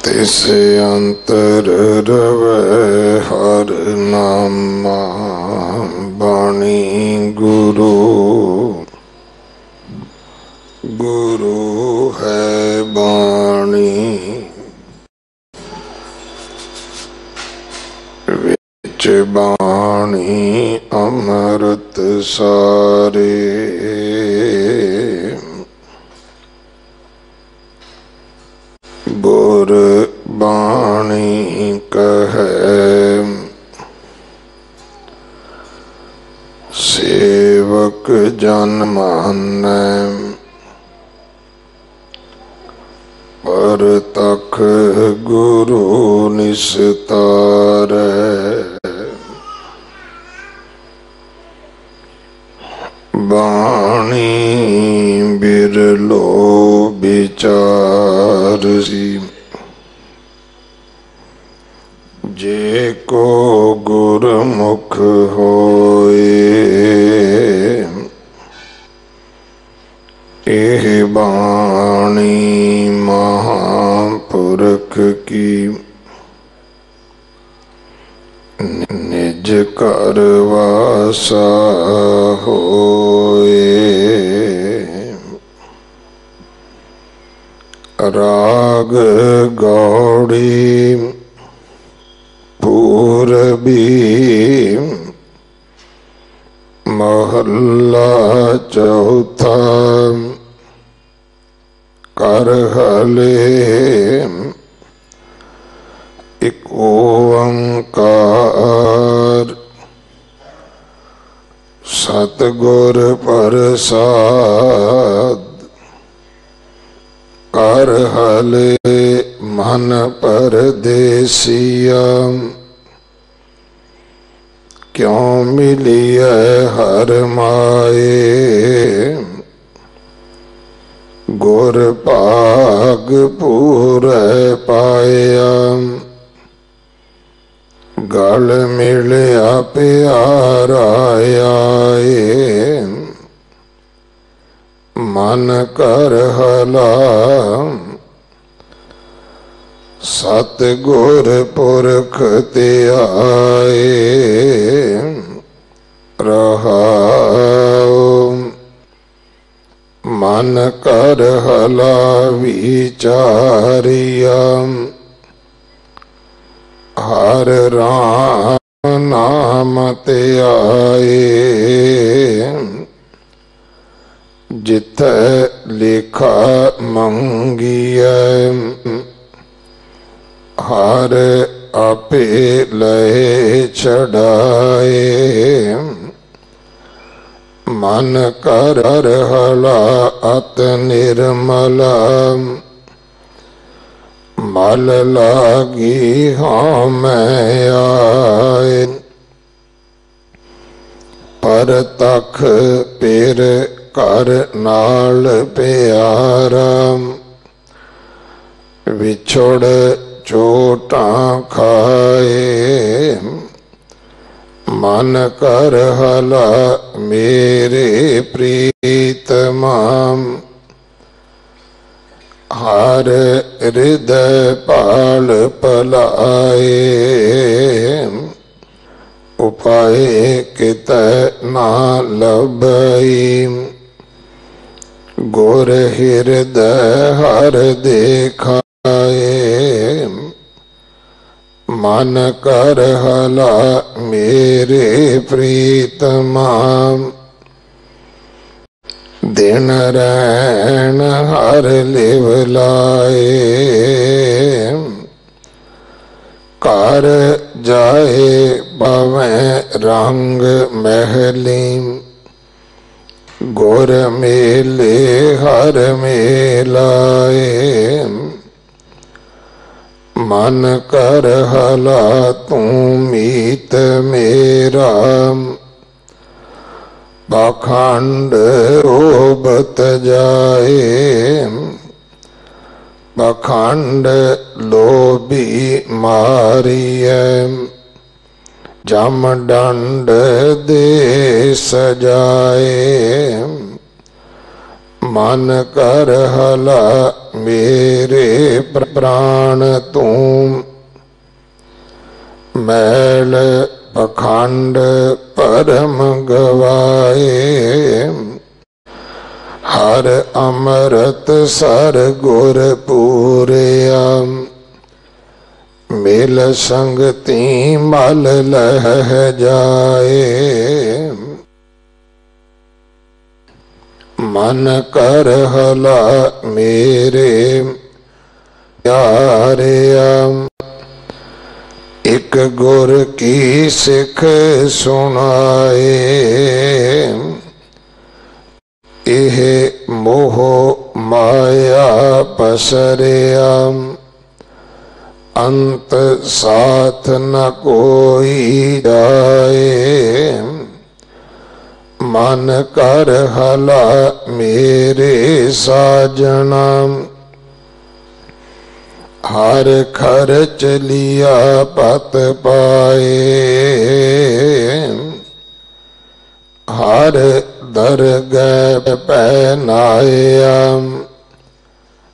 तिसे अंतर रवै हर नामा बाणी गुरु। गुरु है बाणी विच बाणी अमृत सारे। गुर बाणी कहे सेवक जन मानै। पर तख गुरु निस्तारै। बाणी बिरलो विचारसी। जे को गुरमुख होए। एह बाणी महापुरख की। निज कर वासा होए। राग गौड़ी पूरबी महल्ला चौथा। करहले एक ओंकार। सतगुर प्रसाद। करहले मन परदेसिया। क्यों मिलिए हर माए। गुर भाग पूरे पाया। गल मिलिया प्यारा आए। मन कर हला सतगुर पुरख ते आए। रहाओ मन कर हला विचारिया। हर राम नाम ते आए। जिथे लिखा मंगिया। हर आपे लय चढ़ाए। मन कर हला अत निर्मला। मल लागी हाँ मैं आए। पर तख पेर कर नाल प्यारा। विछोड़ चोटा खाए। मन कर हला मेरे प्रीतमा। हर हृदय पाल पलाए। उपाय कित ना लभई। गुर हृदय हर देखाए। मन कर हला मेरे प्रीतमा। दिन रैन हर लिव लाए। कर जाए पवें रंग महली। गुर मेले हर मेलाए। मन कर हला तू मीत मेरा। पाखंड ओबत जाए। पाखंड लोभी मारिय। जम दंड दे सजाए। मन कर हला मेरे प्राण तू मैल पखंड परम गवाए हर अमृत सर गुर पूरिया मिल संगति मल लह जाए मन कर हला मेरे यारिया एक गुर की सिख सुनाए एह मोह माया पसरिया अंत साथ न कोई जाए मन कर हला मेरे साजना हर खर्च लिया पत पाए हर दरगह पहनाया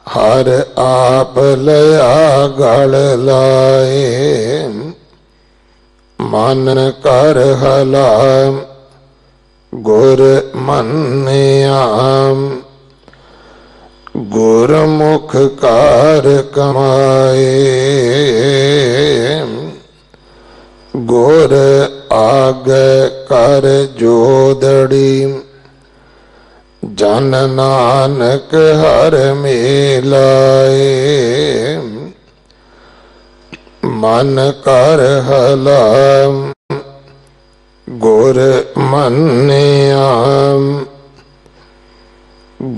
हर आप लया गल लाए मन कर हला गुर मन्निया गुरमुख कार कमाए गुर आगे कर जोदड़ी जन नानक हर मिलाए मन कर हला गुर मन्निया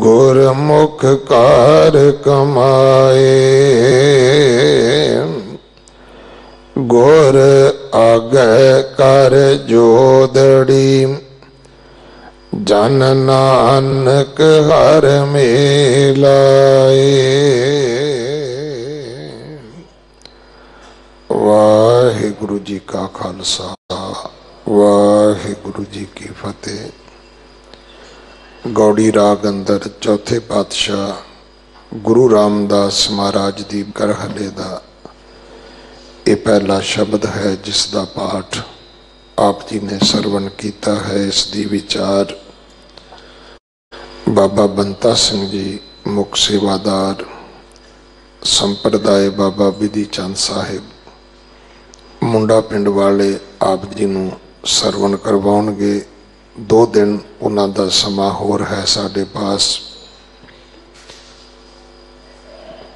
गुरमुख कार कमाए गुर आगे कर जोदड़ी जन नानक हर मिलाए। वाहिगुरु जी का खालसा वाहिगुरु जी की फतेह। गौड़ी राग अंदर चौथे पातशाह गुरु रामदास महाराज दी करहले दा ये पहला शब्द है जिसका पाठ आप जी ने सरवण किया है। इसकी विचार बाबा बंता सिंह जी मुख सेवादार संप्रदाय बाबा बिधि चंद साहिब मुंडा पिंड वाले आप जी नूं सरवण करवाउणगे। 2 दिन उन्हां दा समा होर है साडे पास।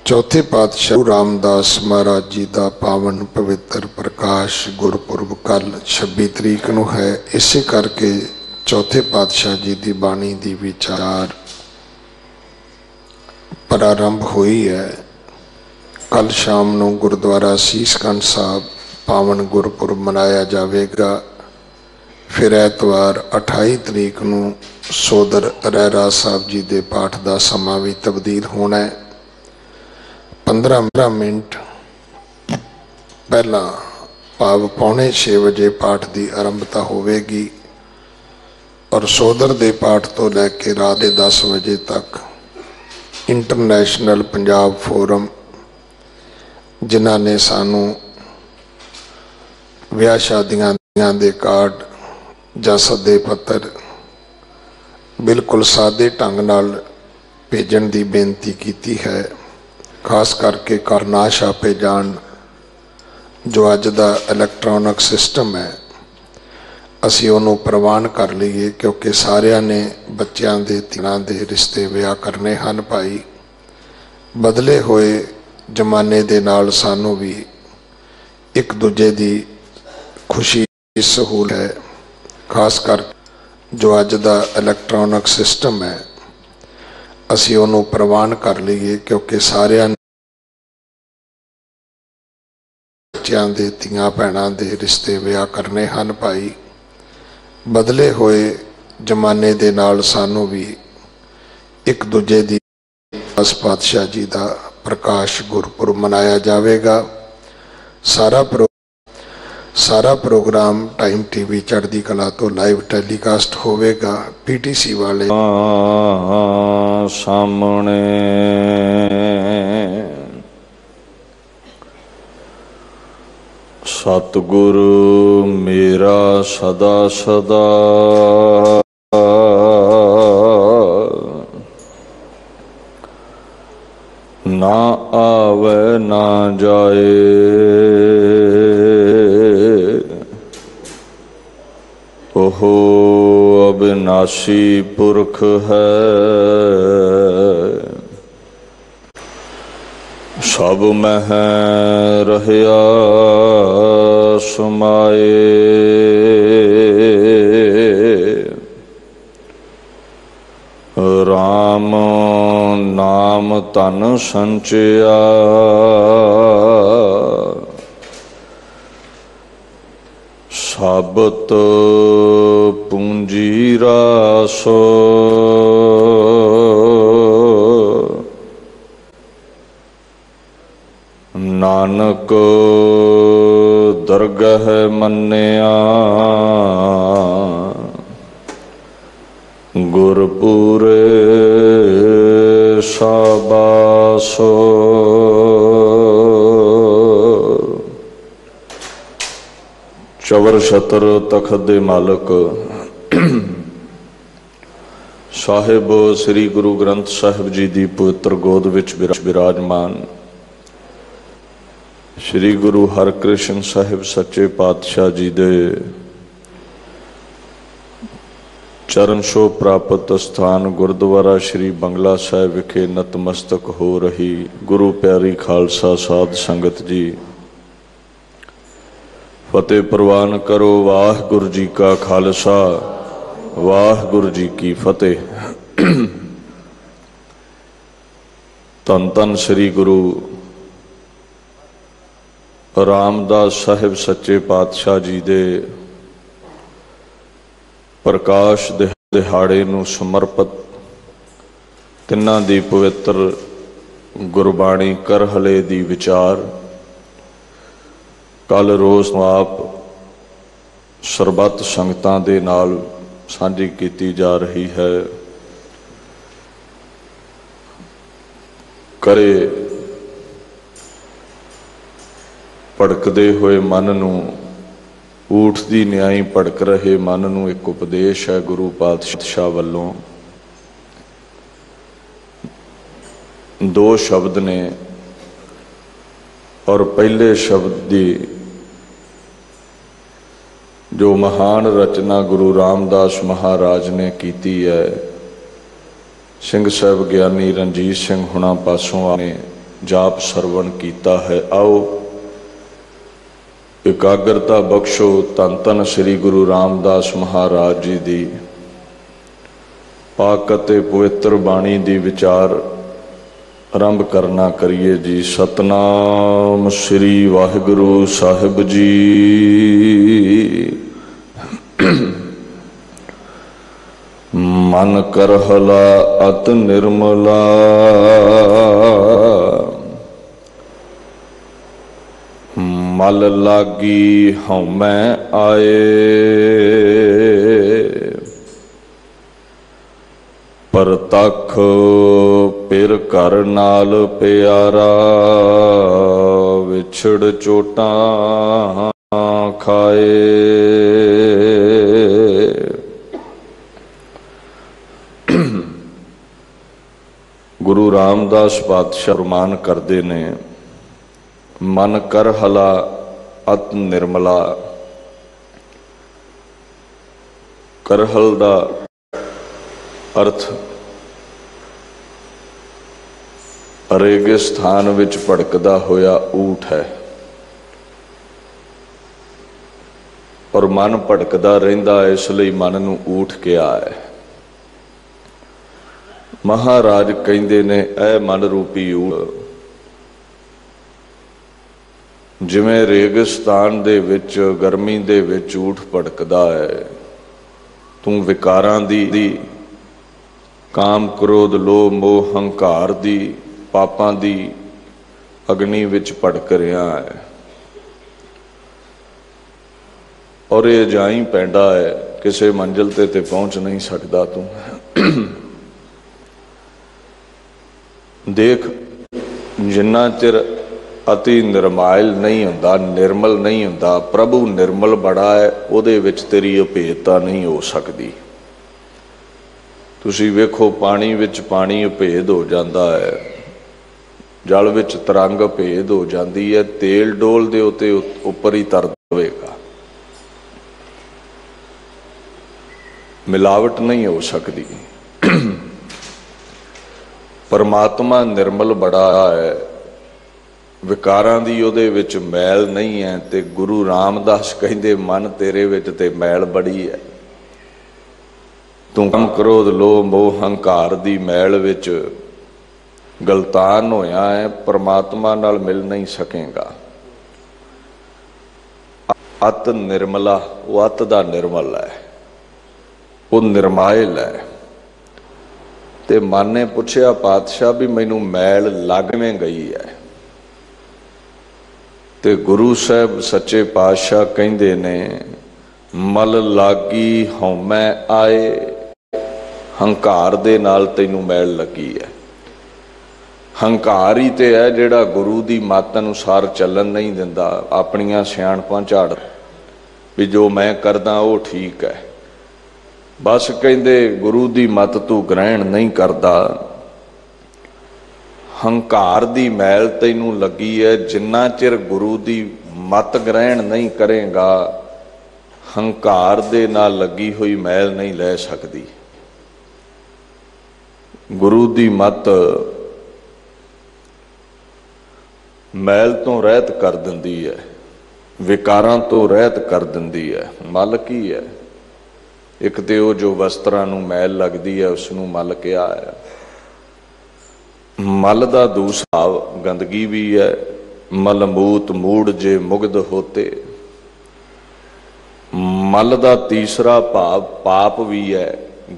चौथे पातशाह रामदास महाराज जी का पावन पवित्र प्रकाश गुरपुरब कल 26 तरीक नूं है। इसे करके चौथे पातशाह जी की बाणी की विचार प्रारंभ हुई है। कल शाम नूं गुरुद्वारा सीसगंज साहब पावन गुरपुरब मनाया जाएगा। फिर ऐतवार 28 तरीक नूं सोदर रहरा साहब जी के पाठ का समा भी तब्दील होना है। 15 मिनट पहला भाव 5:45 बजे पाठ की आरंभता होगी और सोदर के पाठ तो लैके रात के 10 बजे तक इंटरनेशनल पंजाब फोरम जिन्हां ने सानू विआह शादियां दे कार्ड ਜਾਂ सदे पत्र बिल्कुल सादे ढंग नाल भेजण की बेनती की है। खास करके घर ना छापे जाण जो अज का इलैक्ट्रॉनिक सिस्टम है असी उन्होंने प्रवान कर लीए क्योंकि सारिया ने बच्चों के तिना के रिश्ते विआह करने हैं भाई। बदले हुए जमाने दे नाल सानू भी एक दूजे की खुशी सहूल है। खास कर जो अज का इलैक्ट्रॉनिक सिस्टम है असी उन्होंने प्रवान कर लीए क्योंकि सारिया बच्चों के तियां भैणां दे रिश्ते विआह करने हैं भाई। बदले हुए जमाने दे नाल सानू भी एक दूजे की पातशाह जी का प्रकाश गुरपुरब मनाया जाएगा। सारा सारा प्रोग्राम टाइम टीवी चढ़ती कला तो लाइव टेलीकास्ट होवेगा पीटीसी वाले सामने। सतगुरु मेरा सदा सदा ना आवे ना जाए, ओहो अविनाशी पुरख है, सब मह रहया समाए। राम नाम तन संचया, साबत पूंजी रासो। नानक दरगह मन्निया, गुरपुरे शाबासो। चवर छतर तखत दे मालक साहिब श्री गुरु ग्रंथ साहिब जी की पवित्र गोद विच विराजमान श्री गुरु हरकृष्ण साहिब सच्चे पातशाह जी दे चरण छो प्राप्त स्थान गुरुद्वारा श्री बंगला साहिब विखे नतमस्तक हो रही गुरु प्यारी खालसा साध संगत जी, फतेह प्रवान करो। वाहिगुरु जी का खालसा, वाहिगुरु जी की फतेह। धन धन श्री गुरु रामदास साहिब सच्चे पातशाह जी दे प्रकाश दिहाड़े नूं समर्पित तिन्हां दी पवित्र गुरबाणी करहले दी विचार कल रोज़ आप सरबत संगतां दे नाल सांझी कीती जा रही है। करे भड़कदे हुए मन नूं, ऊठ दी न्याई भड़क रहे मन नूं एक उपदेश है गुरु पातशाह वल्लों। दो शब्द ने और पहले शब्द दी जो महान रचना गुरु रामदास महाराज ने कीती है, सिंह साहब ज्ञानी रणजीत सिंह हुणा पासों ने जाप सरवण कीता है। आओ एकाग्रता बख्शो, धन धन श्री गुरु रामदास महाराज जी दी पाक ते पवित्र बाणी दी विचार आरंभ करना करिए जी। सतनाम श्री वाहिगुरु साहिब जी। मन करहला अत निर्मला, मल लागी हौमै आए, परतख पिर घर नाल प्यारा, विछड़ चोटां खाए। गुरु रामदास पातशाह फरमान करते ने, मन कर हला अत निर्मला। करहल दा अर्थ रेगिस्तान विच भड़कदा होया ऊठ है, और मन भड़कदा रहिंदा इसलिए मन नूं ऊठ कहा है। महाराज कहंदे ने ऐ मन रूपी ऊठ, जिवें रेगिस्तान दे विच गर्मी दे विच ऊठ भड़कदा है, तू विकारां दी काम क्रोध लोभ मोह हंकार दी पापां दी अग्नि विच भड़क रहा है। और ये जाई पैंडा है, किसी मंजिल ते पहुंच नहीं सकता तू। देख, जिन्ना चिर अति निर्मायल नहीं हुंदा, निर्मल नहीं हुंदा, प्रभु निर्मल बड़ा है, उहदे विच तेरी अभेदता नहीं हो सकती। तुसीं वेखो, पानी विच पानी अभेद हो जाता है, जल विच तरंग अभेद हो जाती है, तेल डोल दे उते उपर ही तर देगा, मिलावट नहीं हो सकती। परमात्मा निर्मल बड़ा है, विकारां दी उहदे विच मैल नहीं है। ते गुरु रामदास कहंदे मन तेरे विच ते मैल बड़ी है। तू काम क्रोध लोभ मोह हंकार दी मैल विच गलतान होया है, परमात्मा नाल मिल नहीं सकेगा। अत निर्मला, वो अत दा निर्मल है, वो निर्मायल है। ते मन ने पुछया पातशाह भी मैनू मैल लग में गई है। ते गुरु साहब सच्चे पातशाह कहंदे ने मल लागी हौमै आए, हंकार दे नाल तैनू मैल लगी है। हंकार ही ते है जिहड़ा गुरु दी मत अनुसार चलन नहीं दिंदा, अपनियां सियाणपां झाड़ भी जो मैं करदा वो ठीक है। बस कहंदे गुरु दी मत तू ग्रहण नहीं करदा, हंकार दी मैल तैनू लगी है। जिन्ना चिर गुरु दी मत ग्रहण नहीं करेगा, हंकार दे नाल लगी हुई मैल नहीं लै सकदी। गुरु दी मत मैल तो रहत कर दिंदी है, विकारां तो रहत कर दिंदी है। मल की है? एक तो वो जो वस्त्रां नूं मैल लगदी है उसनूं मल कहा है। मल दा दूसरा गंदगी भी है। मलमूत मूड जे मुग्ध होते। मल दा तीसरा भाव पाप भी है,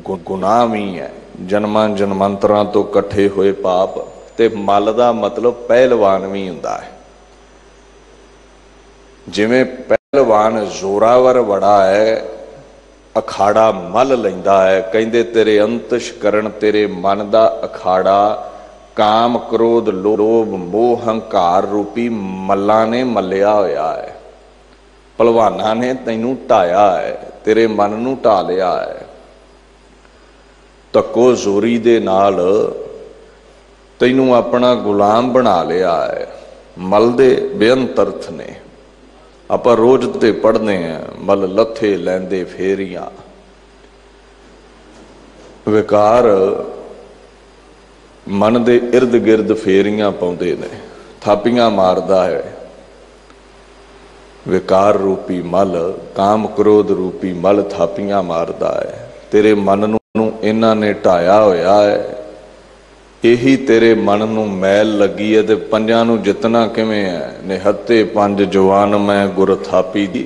गुनाह भी है, जन्मां जन्मांतरां तो कट्ठे हुए पाप। ते मल दा मतलब पहलवान भी हुंदा है। जिवें पहलवान जोरावर बड़ा है, अखाड़ा मल लैंदा है। कहंदे तेरे अंतशकरण तेरे मन दा अखाड़ा काम क्रोध लोभ मोह हंकार रूपी मल्लां ने मलिया होया है। पहलवानां ने तैनू ढाया है, तेरे मन नू ढा लिया है। धक्को जोरी दे नाल तैनू अपना गुलाम बना लिया है। मल दे बेअंत अर्थ ने। आपां रोज ते पढ़ने हैं, मल लथे लैंदे फेरियां। विकार मन दे इर्द गिर्द फेरियां पाउंदे ने, थापियां मारदा है। विकार रूपी मल, काम क्रोध रूपी मल थापियां मारदा है। तेरे मन नूं इन्हां ने ढाया होया है। यही तेरे मन नूं मैल लगी है। ते पंजां नूं जितना किवें है? निहत्ते पंज जवान मैं गुर थापी दी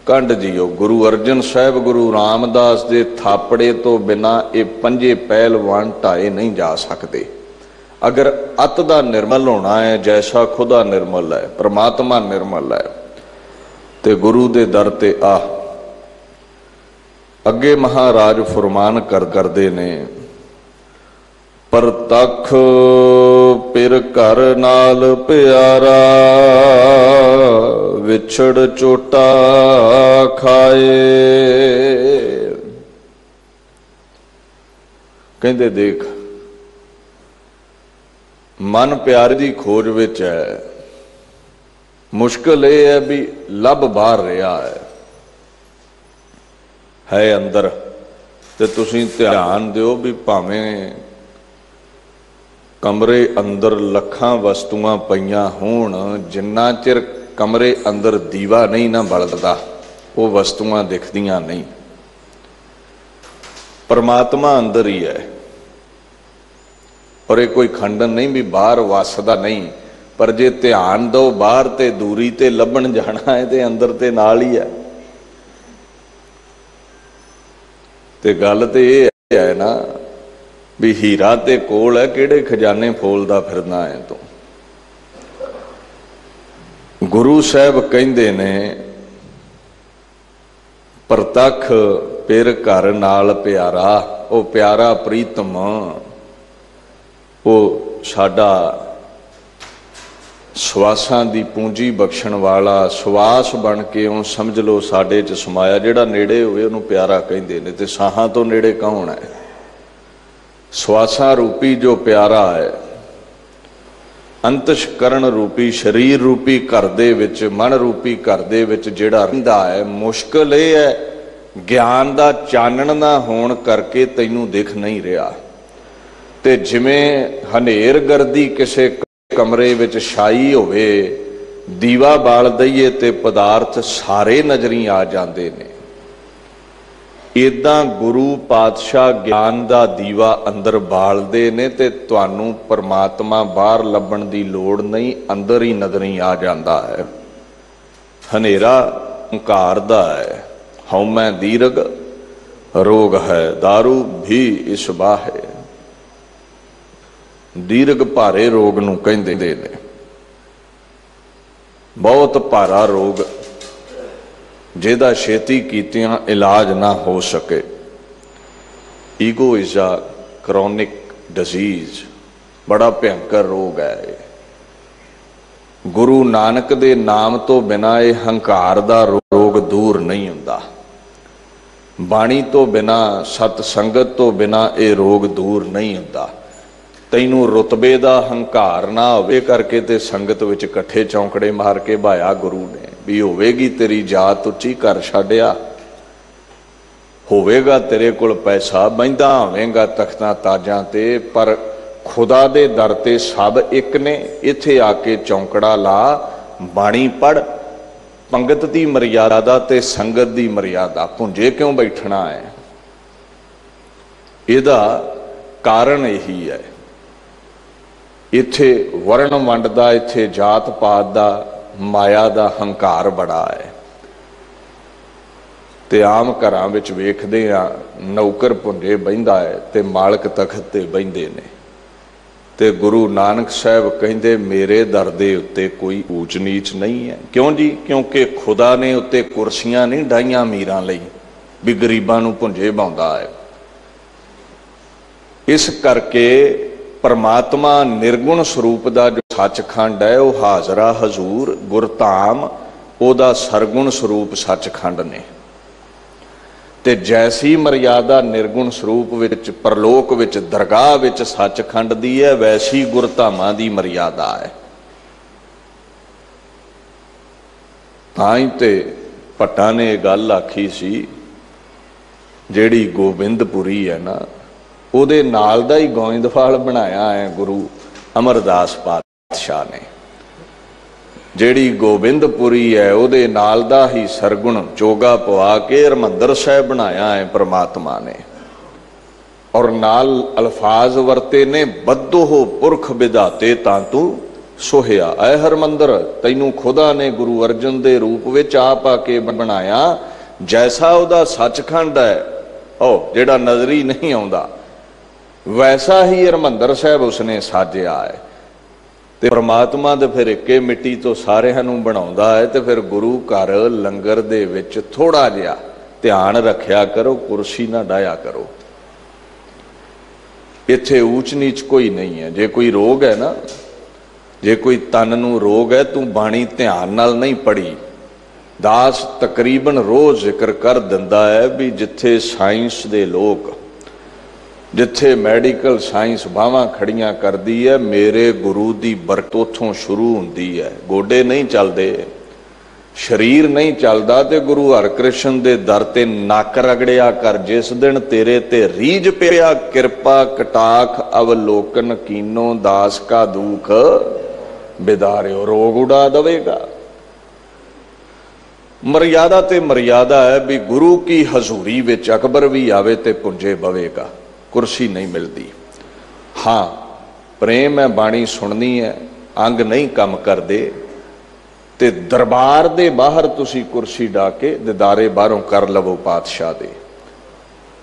कंड जियो। गुरु अर्जन साहब गुरु रामदास दे थापड़े तो बिना ये पंजे पहलवान ढाए नहीं जा सकते। अगर अत दा निर्मल होना है, जैसा खुदा निर्मल है, परमात्मा निर्मल है, ते गुरु दे दर ते आ। अगे महाराज फरमान करदे ने, परतख पिर घर नाल प्यारा, विछड़ चोटा खाए। कहंदे देख, मन प्यारे दी खोज विच है। मुश्किल यह है भी लभ बाहर रहा है अंदर। ते तुसीं ध्यान दिओ भी भावें कमरे अंदर लखां वस्तुआं पईयां होण, जिन्ना चिर कमरे अंदर दीवा नहीं ना बलदा, वो वस्तुआं दिखदियां नहीं। परमात्मा अंदर ही है। और ये कोई खंडन नहीं भी बाहर वसदा नहीं, पर जे ध्यान दो बाहर ते दूरी ते लभण जाना है ते अंदर ते नाल ही है। ते गल ते ये है ना भी हीरा ते कोल है, किहड़े खजाने फोलदा फिरना है तू। गुरु साहब कहंदे ने ਪ੍ਰਤੱਖ ਪਿਰ ਘਰ ਨਾਲ ਪਿਆਰਾ, ਉਹ ਪਿਆਰਾ ਪ੍ਰੀਤਮ, ਉਹ ਸਾਡਾ ਸਵਾਸਾਂ ਦੀ ਪੂੰਜੀ ਬਖਸ਼ਣ ਵਾਲਾ, ਸਵਾਸ ਬਣ ਕੇ ਉਹ ਸਮਝ ਲਓ ਸਾਡੇ 'ਚ ਸਮਾਇਆ। ਜਿਹੜਾ ਨੇੜੇ ਹੋਵੇ ਉਹਨੂੰ ਪਿਆਰਾ ਕਹਿੰਦੇ ਨੇ। ਤੇ ਸਾਹਾਂ ਤੋਂ ਨੇੜੇ ਕੌਣ ਹੈ? ਸਵਾਸਾਂ ਰੂਪੀ ਜੋ ਪਿਆਰਾ ਹੈ, ਅੰਤਸ਼ਕਰਨ ਰੂਪੀ, ਸਰੀਰ ਰੂਪੀ ਘਰ ਦੇ ਵਿੱਚ, ਮਨ ਰੂਪੀ ਘਰ ਦੇ ਵਿੱਚ ਜਿਹੜਾ ਰਹਿੰਦਾ ਹੈ। ਮੁਸ਼ਕਿਲ ਇਹ ਹੈ ਗਿਆਨ ਦਾ ਚਾਨਣ ਨਾ ਹੋਣ ਕਰਕੇ ਤੈਨੂੰ ਦਿਖ ਨਹੀਂ ਰਿਹਾ। ਤੇ ਜਿਵੇਂ ਹਨੇਰ ਗਰਦੀ ਕਿਸੇ ਕਮਰੇ ਵਿੱਚ ਛਾਈ ਹੋਵੇ, ਦੀਵਾ ਬਾਲ ਦਈਏ ਤੇ ਪਦਾਰਥ ਸਾਰੇ ਨਜ਼ਰੀ ਆ ਜਾਂਦੇ ਨੇ। ਇਦਾਂ ਗੁਰੂ ਪਾਤਸ਼ਾਹ ਗਿਆਨ ਦਾ ਦੀਵਾ ਅੰਦਰ ਬਾਲਦੇ ਨੇ ਤੇ ਤੁਹਾਨੂੰ ਪਰਮਾਤਮਾ ਬਾਹਰ ਲੱਭਣ ਦੀ ਲੋੜ ਨਹੀਂ, ਅੰਦਰ ਹੀ ਨਜ਼ਰੀ ਆ ਜਾਂਦਾ ਹੈ। ਹਨੇਰਾ ਹੰਕਾਰ ਦਾ ਹੈ, ਹਉਮੈ ਦੀਰਘ ਰੋਗ ਹੈ, दारू ਵੀ ਇਸ ਬਾਹੇ। ਦੀਰਘ ਭਾਰੇ ਰੋਗ ਨੂੰ ਕਹਿੰਦੇ ਨੇ, ਬਹੁਤ ਭਾਰਾ ਰੋਗ ਜਿਹਦਾ ਛੇਤੀ ਕੀਤਿਆਂ ਇਲਾਜ ਨਾ ਹੋ ਸਕੇ। Ego is a chronic disease, ਬੜਾ ਭਿਅੰਕਰ ਰੋਗ ਹੈ ਇਹ। ਗੁਰੂ ਨਾਨਕ ਦੇ ਨਾਮ ਤੋਂ ਬਿਨਾਂ ਇਹ ਹੰਕਾਰ ਦਾ ਰੋਗ ਦੂਰ ਨਹੀਂ ਹੁੰਦਾ। ਬਾਣੀ ਤੋਂ ਬਿਨਾਂ, ਸਤ ਸੰਗਤ ਤੋਂ ਬਿਨਾਂ ਇਹ ਰੋਗ ਦੂਰ ਨਹੀਂ ਹੁੰਦਾ। ਤੈਨੂੰ ਰੁਤਬੇ ਦਾ ਹੰਕਾਰ ਨਾ ਹੋਵੇ ਕਰਕੇ ਤੇ ਸੰਗਤ ਵਿੱਚ ਇਕੱਠੇ ਚੌਂਕੜੇ ਮਾਰ ਕੇ ਭਾਇਆ ਗੁਰੂ ਨੇ ਵੀ ਹੋਵੇਗੀ ਤੇਰੀ ਜਾਤ ਉੱਚੀ, ਘਰ ਛੱਡਿਆ, ਹੋਵੇਗਾ ਤੇਰੇ ਕੋਲ ਪੈਸਾ, ਬਹਿੰਦਾ ਹੋਵੇਗਾ ਤਖਤਾਂ ਤਾਜਾਂ ਤੇ, ਪਰ ਖੁਦਾ ਦੇ ਦਰ ਤੇ ਸਭ ਇੱਕ ਨੇ। ਇੱਥੇ ਆ ਕੇ ਚੌਂਕੜਾ ਲਾ, ਬਾਣੀ ਪੜ੍ਹ, ਪੰਗਤ ਦੀ ਮਰਿਆਦਾ ਤੇ ਸੰਗਤ ਦੀ ਮਰਿਆਦਾ। ਭੁੰਜੇ ਕਿਉਂ ਬੈਠਣਾ ਹੈ? ਇਹਦਾ ਕਾਰਨ ਇਹੀ ਹੈ। ਇੱਥੇ ਵਰਣ ਵੰਡ ਦਾ, ਇੱਥੇ ਜਾਤ ਪਾਤ ਦਾ, ਮਾਇਆ ਦਾ ਹੰਕਾਰ ਬੜਾ ਹੈ। ਤੇ ਆਮ ਘਰਾਂ ਵਿੱਚ ਵੇਖਦੇ ਆ, ਨੌਕਰ ਭੁੰਜੇ ਬਹਿੰਦਾ ਹੈ ਤੇ ਮਾਲਕ ਤਖਤ ਤੇ ਬਹਿੰਦੇ ਨੇ। ਤੇ ਗੁਰੂ ਨਾਨਕ ਸਾਹਿਬ ਕਹਿੰਦੇ ਮੇਰੇ ਦਰ ਦੇ ਉੱਤੇ ਕੋਈ ਊਚ ਨੀਚ ਨਹੀਂ ਹੈ। ਕਿਉਂ ਜੀ? ਕਿਉਂਕਿ ਖੁਦਾ ਨੇ ਉੱਤੇ ਕੁਰਸੀਆਂ ਨਹੀਂ ਡਾਈਆਂ ਅਮੀਰਾਂ ਲਈ ਵੀ ਗਰੀਬਾਂ ਨੂੰ ਭੁੰਜੇ ਬਾਉਂਦਾ ਹੈ। ਇਸ ਕਰਕੇ ਪਰਮਾਤਮਾ ਨਿਰਗੁਣ ਸਰੂਪ ਦਾ ਜੋ ਸੱਚਖੰਡ ਹੈ, ਉਹ ਹਾਜ਼ਰਾ ਹਜ਼ੂਰ ਗੁਰਧਾਮ, ਉਹਦਾ ਸਰਗੁਣ ਸਰੂਪ ਸੱਚਖੰਡ ਨੇ। ਤੇ ਜੈਸੀ ਮਰਿਆਦਾ ਨਿਰਗੁਣ ਸਰੂਪ ਵਿੱਚ, ਪਰਲੋਕ ਵਿੱਚ, ਦਰਗਾਹ ਵਿੱਚ ਸੱਚਖੰਡ ਦੀ ਹੈ, ਵੈਸੀ ਗੁਰਧਾਮਾਂ ਦੀ ਮਰਿਆਦਾ ਹੈ। ਤਾਂ ਹੀ ਤੇ ਭੱਟਾਂ ਨੇ ਇਹ ਗੱਲ ਆਖੀ ਸੀ, ਜਿਹੜੀ ਗੋਬਿੰਦਪੁਰੀ ਹੈ ਨਾ, ਉਹਦੇ ਨਾਲ ਦਾ ਹੀ ਗੋਇੰਦਵਾਲ ਬਣਾਇਆ ਹੈ ਗੁਰੂ ਅਮਰਦਾਸ ਪਾਤਸ਼ਾਹ ਨੇ। ਜਿਹੜੀ ਗੋਬਿੰਦਪੁਰੀ ਹੈ ਉਹਦੇ ਨਾਲ ਦਾ ਹੀ ਸਰਗੁਣ ਚੋਗਾ ਪਵਾ ਕੇ ਹਰਿਮੰਦਰ ਸਾਹਿਬ ਬਣਾਇਆ ਹੈ ਪ੍ਰਮਾਤਮਾ ਨੇ। ਔਰ ਨਾਲ ਅਲਫਾਜ਼ ਵਰਤੇ ਨੇ, ਬੱਧੋ ਪੁਰਖ ਵਿਧਾਤੇ ਤਾਂ ਤੂੰ ਸੋਹਿਆ। ਐ ਹਰਿਮੰਦਰ, ਤੈਨੂੰ ਖੁਦਾ ਨੇ ਗੁਰੂ ਅਰਜਨ ਦੇ ਰੂਪ ਵਿੱਚ ਆਪ ਆ ਕੇ ਬਣਾਇਆ। ਜੈਸਾ ਉਹਦਾ ਸੱਚਖੰਡ ਹੈ, ਉਹ ਜਿਹੜਾ ਨਜ਼ਰੀ ਨਹੀਂ ਆਉਂਦਾ, ਵੈਸਾ ਹੀ ਹਰਿਮੰਦਰ ਸਾਹਿਬ ਉਸਨੇ ਸਾਜਿਆ ਹੈ। ਤੇ ਪਰਮਾਤਮਾ ਦੇ ਫਿਰ ਇੱਕੇ ਮਿੱਟੀ ਤੋਂ ਸਾਰਿਆਂ ਨੂੰ ਬਣਾਉਂਦਾ ਹੈ। ਤੇ ਫਿਰ ਗੁਰੂ ਘਰ ਲੰਗਰ ਦੇ ਵਿੱਚ ਥੋੜਾ ਜਿਹਾ ਧਿਆਨ ਰੱਖਿਆ ਕਰੋ, ਕੁਰਸੀ ਨਾ ਡਾਇਆ ਕਰੋ। ਇੱਥੇ ਊਚ ਨੀਚ ਕੋਈ ਨਹੀਂ ਹੈ। ਜੇ ਕੋਈ ਰੋਗ ਹੈ ਨਾ, ਜੇ ਕੋਈ ਤਨ ਨੂੰ ਰੋਗ ਹੈ, ਤੂੰ ਬਾਣੀ ਧਿਆਨ ਨਾਲ ਨਹੀਂ ਪੜ੍ਹੀ। ਦਾਸ ਤਕਰੀਬਨ ਰੋਜ਼ ਜ਼ਿਕਰ ਕਰ ਦਿੰਦਾ ਹੈ ਵੀ ਜਿੱਥੇ ਸਾਇੰਸ ਦੇ ਲੋਕ, ਜਿੱਥੇ ਮੈਡੀਕਲ ਸਾਇੰਸ ਬਾਹਾਂ ਖੜੀਆਂ ਕਰਦੀ ਹੈ, ਮੇਰੇ ਗੁਰੂ ਦੀ ਬਰਕਤ ਉੱਥੋਂ ਸ਼ੁਰੂ ਹੁੰਦੀ ਹੈ। ਗੋਡੇ ਨਹੀਂ ਚੱਲਦੇ, ਸਰੀਰ ਨਹੀਂ ਚੱਲਦਾ, ਤੇ ਗੁਰੂ ਹਰਿਕ੍ਰਿਸ਼ਨ ਦੇ ਦਰ ਤੇ ਨੱਕ ਰਗੜਿਆ ਕਰ। ਜਿਸ ਦਿਨ ਤੇਰੇ ਤੇ ਰੀਝ ਪਿਆ, ਕਿਰਪਾ ਕਟਾਖ ਅਵਲੋਕਨ ਕੀਨੋ, ਦਾਸ ਕਾ ਦੁਖ ਬਿਦਾਰਿਓ, ਰੋਗ ਉਡਾ ਦਵੇਗਾ। ਮਰਿਆਦਾ ਤੇ ਮਰਿਆਦਾ ਹੈ ਵੀ ਗੁਰੂ ਕੀ ਹਜ਼ੂਰੀ ਵਿੱਚ ਅਕਬਰ ਵੀ ਆਵੇ ਤੇ ਪੁੰਜੇ ਬਵੇਗਾ, ਕੁਰਸੀ ਨਹੀਂ ਮਿਲਦੀ। ਹਾਂ, ਪ੍ਰੇਮ ਹੈ, ਬਾਣੀ ਸੁਣਨੀ ਹੈ, ਅੰਗ ਨਹੀਂ ਕੰਮ ਕਰਦੇ, ਤੇ ਦਰਬਾਰ ਦੇ ਬਾਹਰ ਤੁਸੀਂ ਕੁਰਸੀ ਢਾ ਕੇ ਦਿਦਾਰੇ ਬਾਹਰੋਂ ਕਰ ਲਵੋ ਪਾਤਸ਼ਾਹ ਦੇ।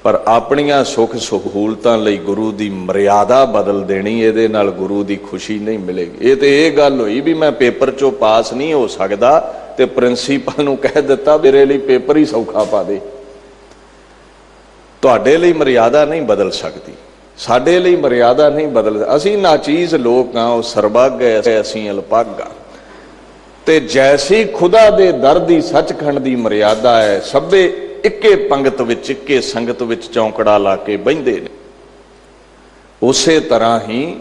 ਪਰ ਆਪਣੀਆਂ ਸੁੱਖ ਸਹੂਲਤਾਂ ਲਈ ਗੁਰੂ ਦੀ ਮਰਿਆਦਾ ਬਦਲ ਦੇਣੀ, ਇਹਦੇ ਨਾਲ ਗੁਰੂ ਦੀ ਖੁਸ਼ੀ ਨਹੀਂ ਮਿਲੇਗੀ। ਇਹ ਤੇ ਇਹ ਗੱਲ ਹੋਈ ਵੀ ਮੈਂ ਪੇਪਰ ਚੋਂ ਪਾਸ ਨਹੀਂ ਹੋ ਸਕਦਾ, ਤੇ ਪ੍ਰਿੰਸੀਪਲ ਨੂੰ ਕਹਿ ਦਿੱਤਾ ਮੇਰੇ ਲਈ ਪੇਪਰ ਹੀ ਸੌਖਾ ਪਾ ਦੇ। ਤੁਹਾਡੇ ਲਈ ਮਰਿਆਦਾ ਨਹੀਂ ਬਦਲ ਸਕਦੀ, ਸਾਡੇ ਲਈ ਮਰਿਆਦਾ ਨਹੀਂ ਬਦਲ। ਅਸੀਂ ਨਾਚੀਜ਼ ਲੋਕ ਹਾਂ, ਉਹ ਸਰਬੱਗ ਹੈ, ਅਸੀਂ ਅਲਪੱਗ ਹਾਂ। ਤੇ ਜੈਸੀ ਖੁਦਾ ਦੇ ਦਰ ਦੀ ਸੱਚਖੰਡ ਦੀ ਮਰਿਆਦਾ ਹੈ, ਸਭੇ ਇੱਕੇ ਪੰਗਤ ਵਿੱਚ ਇੱਕੇ ਸੰਗਤ ਵਿੱਚ ਚੌਂਕੜਾ ਲਾ ਕੇ ਬਹਿੰਦੇ ਨੇ, ਉਸੇ ਤਰ੍ਹਾਂ ਹੀ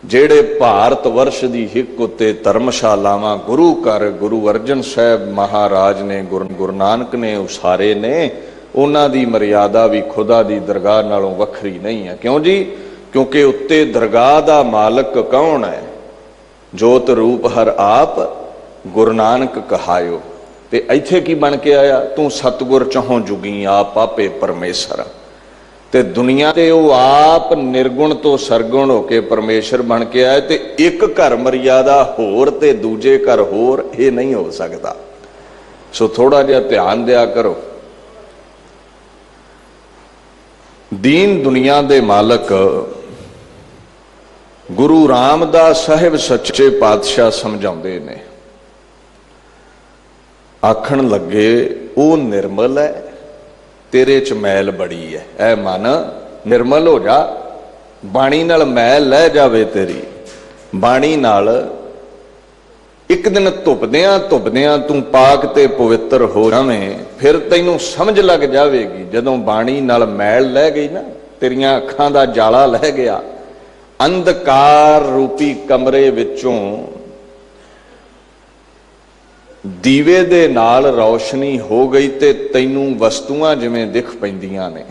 ਜਿਹੜੇ ਭਾਰਤ ਵਰਸ਼ ਦੀ ਹਿੱਕ ਉੱਤੇ ਧਰਮਸ਼ਾਲਾਵਾਂ ਗੁਰੂ ਘਰ ਗੁਰੂ ਅਰਜਨ ਸਾਹਿਬ ਮਹਾਰਾਜ ਨੇ, ਗੁਰੂ ਨਾਨਕ ਨੇ ਉਸਾਰੇ ਨੇ, ਉਹਨਾਂ ਦੀ ਮਰਿਆਦਾ ਵੀ ਖੁਦਾ ਦੀ ਦਰਗਾਹ ਨਾਲੋਂ ਵੱਖਰੀ ਨਹੀਂ ਹੈ। ਕਿਉਂ ਜੀ? ਕਿਉਂਕਿ ਉੱਤੇ ਦਰਗਾਹ ਦਾ ਮਾਲਕ ਕੌਣ ਹੈ? ਜੋਤ ਰੂਪ ਹਰ ਆਪ ਗੁਰੂ ਨਾਨਕ ਕਹਾਇਓ। ਤੇ ਇੱਥੇ ਕੀ ਬਣ ਕੇ ਆਇਆ? ਤੂੰ ਸਤਿਗੁਰ ਚਹੁੰ ਜੁਗੀ ਆਪ ਆਪੇ ਪਰਮੇਸ਼ਰ। ਤੇ ਦੁਨੀਆ ਤੇ ਉਹ ਆਪ ਨਿਰਗੁਣ ਤੋਂ ਸਰਗੁਣ ਹੋ ਕੇ ਪਰਮੇਸ਼ਰ ਬਣ ਕੇ ਆਇਆ। ਤੇ ਇੱਕ ਘਰ ਮਰਿਆਦਾ ਹੋਰ ਤੇ ਦੂਜੇ ਘਰ ਹੋਰ, ਇਹ ਨਹੀਂ ਹੋ ਸਕਦਾ। ਸੋ ਥੋੜਾ ਜਿਹਾ ਧਿਆਨ ਦਿਆ ਕਰੋ। ਦੀਨ ਦੁਨੀਆ ਦੇ ਮਾਲਕ ਗੁਰੂ ਰਾਮਦਾਸ ਸਾਹਿਬ ਸੱਚੇ ਪਾਤਸ਼ਾਹ ਸਮਝਾਉਂਦੇ ਨੇ, ਆਖਣ ਲੱਗੇ ਉਹ ਨਿਰਮਲ ਹੈ, ਤੇਰੇ ਚ ਮੈਲ ਬੜੀ ਹੈ। ਐ ਮਨ ਨਿਰਮਲ ਹੋ ਜਾ, ਬਾਣੀ ਨਾਲ ਮੈਲ ਲੈ ਜਾਵੇ ਤੇਰੀ। ਬਾਣੀ ਨਾਲ ਇੱਕ ਦਿਨ ਧੁੱਪਦਿਆਂ ਤੂੰ ਪਾਕ ਤੇ ਪਵਿੱਤਰ ਹੋ ਜਾਵੇਂ, ਫਿਰ ਤੈਨੂੰ ਸਮਝ ਲੱਗ ਜਾਵੇਗੀ। ਜਦੋਂ ਬਾਣੀ ਨਾਲ ਮੈਲ ਲੈ ਗਈ ਨਾ, ਤੇਰੀਆਂ ਅੱਖਾਂ ਦਾ ਜਾਲਾ ਲੈ ਗਿਆ, ਅੰਧਕਾਰ ਰੂਪੀ ਕਮਰੇ ਵਿੱਚੋਂ ਦੀਵੇ ਦੇ ਨਾਲ ਰੌਸ਼ਨੀ ਹੋ ਗਈ ਤੇ ਤੈਨੂੰ ਵਸਤੂਆਂ ਜਿਵੇਂ ਦਿਖ ਪੈਂਦੀਆਂ ਨੇ।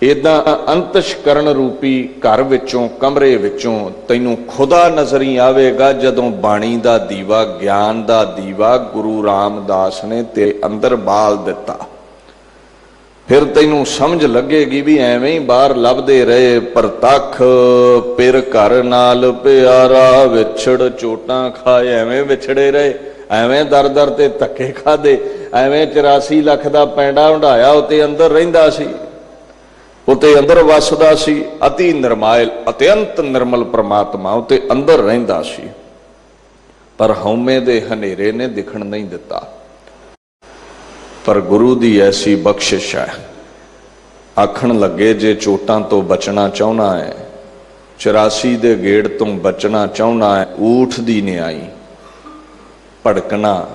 ਇਦਾਂ ਅੰਤਸ਼ਕਰਨ ਰੂਪੀ ਘਰ ਵਿੱਚੋਂ, ਕਮਰੇ ਵਿੱਚੋਂ ਤੈਨੂੰ ਖੁਦਾ ਨਜ਼ਰ ਹੀ ਆਵੇਗਾ ਜਦੋਂ ਬਾਣੀ ਦਾ ਦੀਵਾ, ਗਿਆਨ ਦਾ ਦੀਵਾ ਗੁਰੂ ਰਾਮਦਾਸ ਨੇ ਤੇਰੇ ਅੰਦਰ ਬਾਲ ਦਿੱਤਾ। ਫਿਰ ਤੈਨੂੰ ਸਮਝ ਲੱਗੇਗੀ ਵੀ ਐਵੇਂ ਹੀ ਬਾਹਰ ਲੱਭਦੇ ਰਹੇ ਪ੍ਰਤੱਖ, ਪਿਰ ਘਰ ਨਾਲ ਪਿਆਰਾ, ਵਿਛੜ ਚੋਟਾਂ ਖਾਏ, ਐਵੇਂ ਵਿਛੜੇ ਰਹੇ, ਐਵੇਂ ਦਰ ਦਰ ਤੇ ਧੱਕੇ ਖਾਦੇ, ਐਵੇਂ 84 ਲੱਖ ਦਾ ਪੈਂਡਾ ਹੰਢਾਇਆ, ਉਤੇ ਅੰਦਰ ਰਹਿੰਦਾ ਸੀ, ਉਤੇ ਅੰਦਰ ਵਸਦਾ ਸੀ। ਅਤੀ ਨਿਰਮਾਇਲ, ਅਤਿਅੰਤ ਨਿਰਮਲ ਪ੍ਰਮਾਤਮਾ ਉਤੇ ਅੰਦਰ ਰਹਿੰਦਾ ਸੀ, ਪਰ ਹਉਮੈ ਦੇ ਹਨੇਰੇ ਨੇ ਦਿਖਣ ਨਹੀਂ ਦਿੱਤਾ। ਪਰ ਗੁਰੂ ਦੀ ਐਸੀ ਬਖਸ਼ਿਸ਼ ਹੈ, ਆਖਣ ਲੱਗੇ ਜੇ ਚੋਟਾਂ ਤੋਂ ਬਚਣਾ ਚਾਹੁੰਦਾ ਹੈ, 84 ਦੇ ਗੇੜ ਤੋਂ ਬਚਣਾ ਚਾਹੁੰਦਾ ਹੈ, ਊਠ ਦੀ ਨਿਆਈ ਭੜਕਣਾ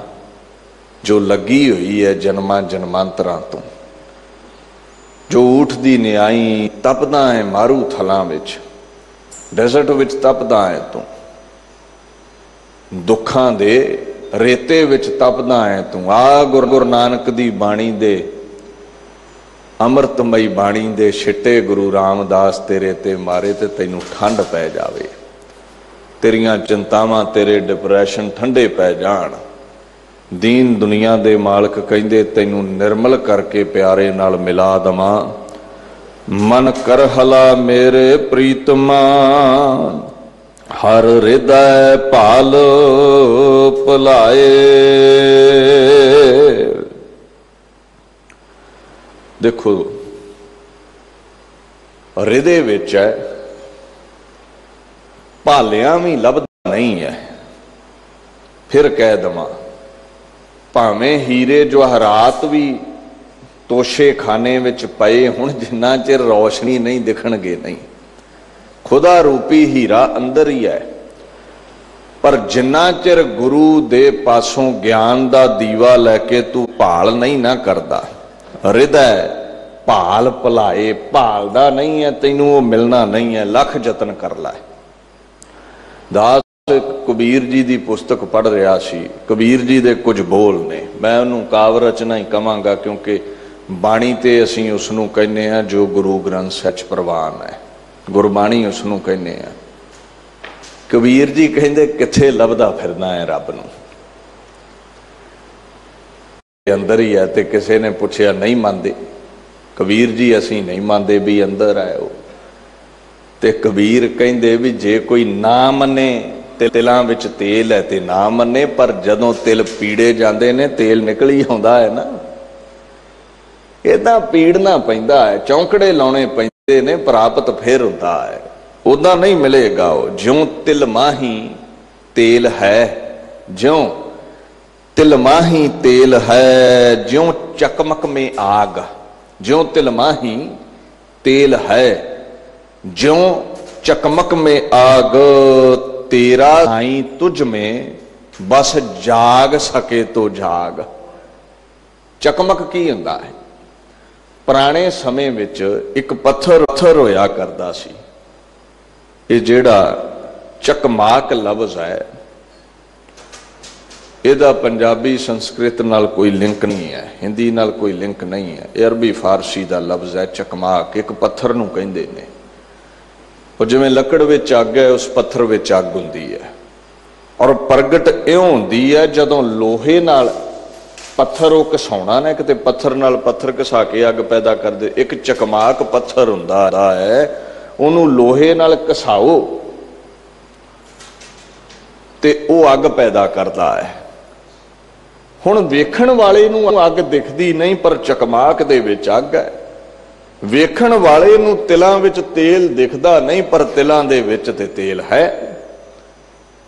ਜੋ ਲੱਗੀ ਹੋਈ ਹੈ ਜਨਮਾਂ ਜਨਮਾਂਤਰਾਂ ਤੋਂ, ਜੋ ਊਠ ਦੀ ਨਿਆਈ ਤਪਦਾ ਹੈ ਮਾਰੂ ਥਲਾਂ ਵਿੱਚ, ਡੈਜ਼ਰਟ ਵਿੱਚ ਤਪਦਾ ਹੈ ਤੂੰ, ਦੁੱਖਾਂ ਦੇ ਰੇਤੇ ਵਿੱਚ ਤਪਦਾ ਹੈ ਤੂੰ। ਆ ਗੁਰੂ ਨਾਨਕ ਦੀ ਬਾਣੀ ਦੇ, ਅੰਮ੍ਰਿਤਮਈ ਬਾਣੀ ਦੇ ਛਿੱਟੇ ਗੁਰੂ ਰਾਮਦਾਸ ਤੇਰੇ ਤੇ ਮਾਰੇ ਤੇ ਤੈਨੂੰ ਠੰਡ ਪੈ ਜਾਵੇ, ਤੇਰੀਆਂ ਚਿੰਤਾਵਾਂ, ਤੇਰੇ ਡਿਪਰੈਸ਼ਨ ਠੰਡੇ ਪੈ ਜਾਣ। ਦੀਨ ਦੁਨੀਆ ਦੇ ਮਾਲਕ ਕਹਿੰਦੇ ਤੈਨੂੰ ਨਿਰਮਲ ਕਰਕੇ ਪਿਆਰੇ ਨਾਲ ਮਿਲਾ ਦਵਾਂ। ਮਨ ਕਰ ਹਲਾ ਮੇਰੇ ਪ੍ਰੀਤਮਾ, ਹਰ ਹਿਰਦੈ ਭਾਲ ਭੁਲਾਏ। ਦੇਖੋ ਹਿਰਦੇ ਵਿੱਚ ਹੈ, ਭਾਲਿਆਂ ਵੀ ਲੱਭਦਾ ਨਹੀਂ ਹੈ। ਫਿਰ ਕਹਿ ਦਵਾਂ, ਭਾਵੇਂ ਹੀਰੇ ਜਵਾਹਰਾਤ ਵੀ ਤੋਸ਼ੇ ਖਾਨੇ ਵਿੱਚ ਪਏ ਹੁਣ, ਜਿੰਨਾ ਚਿਰ ਰੌਸ਼ਨੀ ਨਹੀਂ ਦਿਖਣਗੇ ਨਹੀਂ। ਖੁਦਾ ਰੂਪੀ ਹੀਰਾ ਅੰਦਰ ਹੀ ਹੈ, ਪਰ ਜਿੰਨਾ ਚਿਰ ਗੁਰੂ ਦੇ ਪਾਸੋਂ ਗਿਆਨ ਦਾ ਦੀਵਾ ਲੈ ਕੇ ਤੂੰ ਭਾਲ ਨਹੀਂ ਨਾ ਕਰਦਾ, ਹਿਰਦੈ ਭਾਲ ਭੁਲਾਏ, ਭਾਲਦਾ ਨਹੀਂ ਹੈ, ਤੈਨੂੰ ਉਹ ਮਿਲਣਾ ਨਹੀਂ ਹੈ। ਲੱਖ ਯਤਨ ਕਰ ਲੈ। ਦਾਸ ਕਬੀਰ ਜੀ ਦੀ ਪੁਸਤਕ ਪੜ੍ਹ ਰਿਹਾ ਸੀ, ਕਬੀਰ ਜੀ ਦੇ ਕੁਝ ਬੋਲ ਨੇ, ਮੈਂ ਉਹਨੂੰ ਕਾਵ ਰਚਨਾ ਹੀ ਕਵਾਂਗਾ, ਕਿਉਂਕਿ ਬਾਣੀ ਤੇ ਅਸੀਂ ਉਸ ਨੂੰ ਕਹਿੰਦੇ ਹਾਂ ਜੋ ਗੁਰੂ ਗ੍ਰੰਥ ਸਾਹਿਬ ਚ ਪ੍ਰਵਾਨ ਹੈ, ਗੁਰਬਾਣੀ ਉਸ ਨੂੰ ਕਹਿੰਦੇ ਆ। ਕਬੀਰ ਜੀ ਕਹਿੰਦੇ ਕਿੱਥੇ ਲੱਭਦਾ ਫਿਰਨਾ ਹੈ ਰੱਬ ਨੂੰ, ਅੰਦਰ ਹੀ ਹੈ। ਤੇ ਕਿਸੇ ਨੇ ਪੁੱਛਿਆ ਨਹੀਂ ਮੰਨਦੇ ਕਬੀਰ ਜੀ, ਅਸੀਂ ਨਹੀਂ ਮੰਨਦੇ ਵੀ ਅੰਦਰ ਹੈ ਉਹ। ਤੇ ਕਬੀਰ ਕਹਿੰਦੇ ਵੀ ਜੇ ਕੋਈ ਨਾ ਮੰਨੇ ਤੇ ਤਿਲਾਂ ਵਿੱਚ ਤੇਲ ਹੈ ਤੇ ਨਾ ਮੰਨੇ, ਪਰ ਜਦੋਂ ਤਿਲ ਪੀੜੇ ਜਾਂਦੇ ਨੇ ਤੇਲ ਨਿਕਲ ਹੀ ਆਉਂਦਾ ਹੈ ਨਾ। ਏਦਾਂ ਪੀੜਨਾ ਪੈਂਦਾ ਹੈ, ਚੌਂਕੜੇ ਲਾਉਣੇ ਪੈਂਦੇ ਨੇ, ਪ੍ਰਾਪਤ ਫਿਰ ਹੁੰਦਾ ਹੈ। ਉਦਾਂ ਨਹੀਂ ਮਿਲੇਗਾ ਉਹ। ਜਿਉਂ ਤਿਲ ਮਾਹੀ ਤੇਲ ਹੈ, ਜਿਉਂ ਤਿਲ ਮਾਹੀ ਤੇਲ ਹੈ, ਜਿਉਂ ਚਕਮਕ ਮੇ ਆਗ। ज्यों तिलमाही तेल है, ज्यों चकमक में आग तेरा आई तुझ में, बस जाग सके तो जाग। चकमक की हुंदा है? पुराने समय विच एक पत्थर होया करदा सी। ये जिहड़ा चकमाक लफ्ज है, इहदा पंजाबी संस्कृत नाल कोई लिंक नहीं है, हिंदी नाल कोई लिंक नहीं है। ये अरबी फारसी का लफ्ज है चकमाक। एक पत्थर नूं कहिंदे ने। और जिवें लकड़ विच अग है, उस पत्थर विच अग हुंदी है। और प्रगट इउं हुंदी है जदों लोहे नाल पत्थर वो घसाउणा ना, किते पत्थर नाल पत्थर घसा के अग पैदा कर दे। एक चकमाक पत्थर हुंदा है, उहनूं लोहे नाल घसाओ ते वो अग पैदा करता है। हुण वेखण वाले नूं अग दिखदी नहीं, पर चकमाक दे विच अग है। वेखण वाले नूं तिलां विच तेल दिखदा नहीं, पर तिलां दे विच ते तेल है।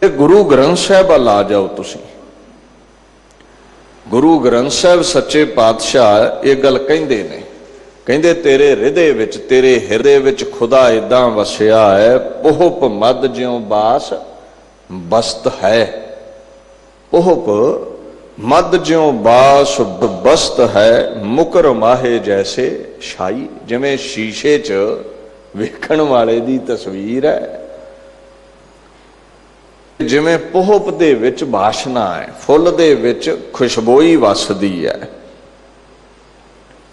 गुरु ग्रंथ साहिब वल आ जाओ तुसीं। गुरु ग्रंथ साहिब सच्चे पातशाह ये गल कहिंदे ने, कहिंदे तेरे हृदय विच, तेरे हृदय विच खुदा इदां वसिया है, पोहप मद ज्यों बास बस्त है। पोहप मद ज्यों बास बस्त है, मुकर माहे जैसे शाई। जिवें शीशे च वेखण वाले दी तस्वीर है, जिवें पोहप दे विच वासना है, फुल दे विच खुशबोई वसदी है।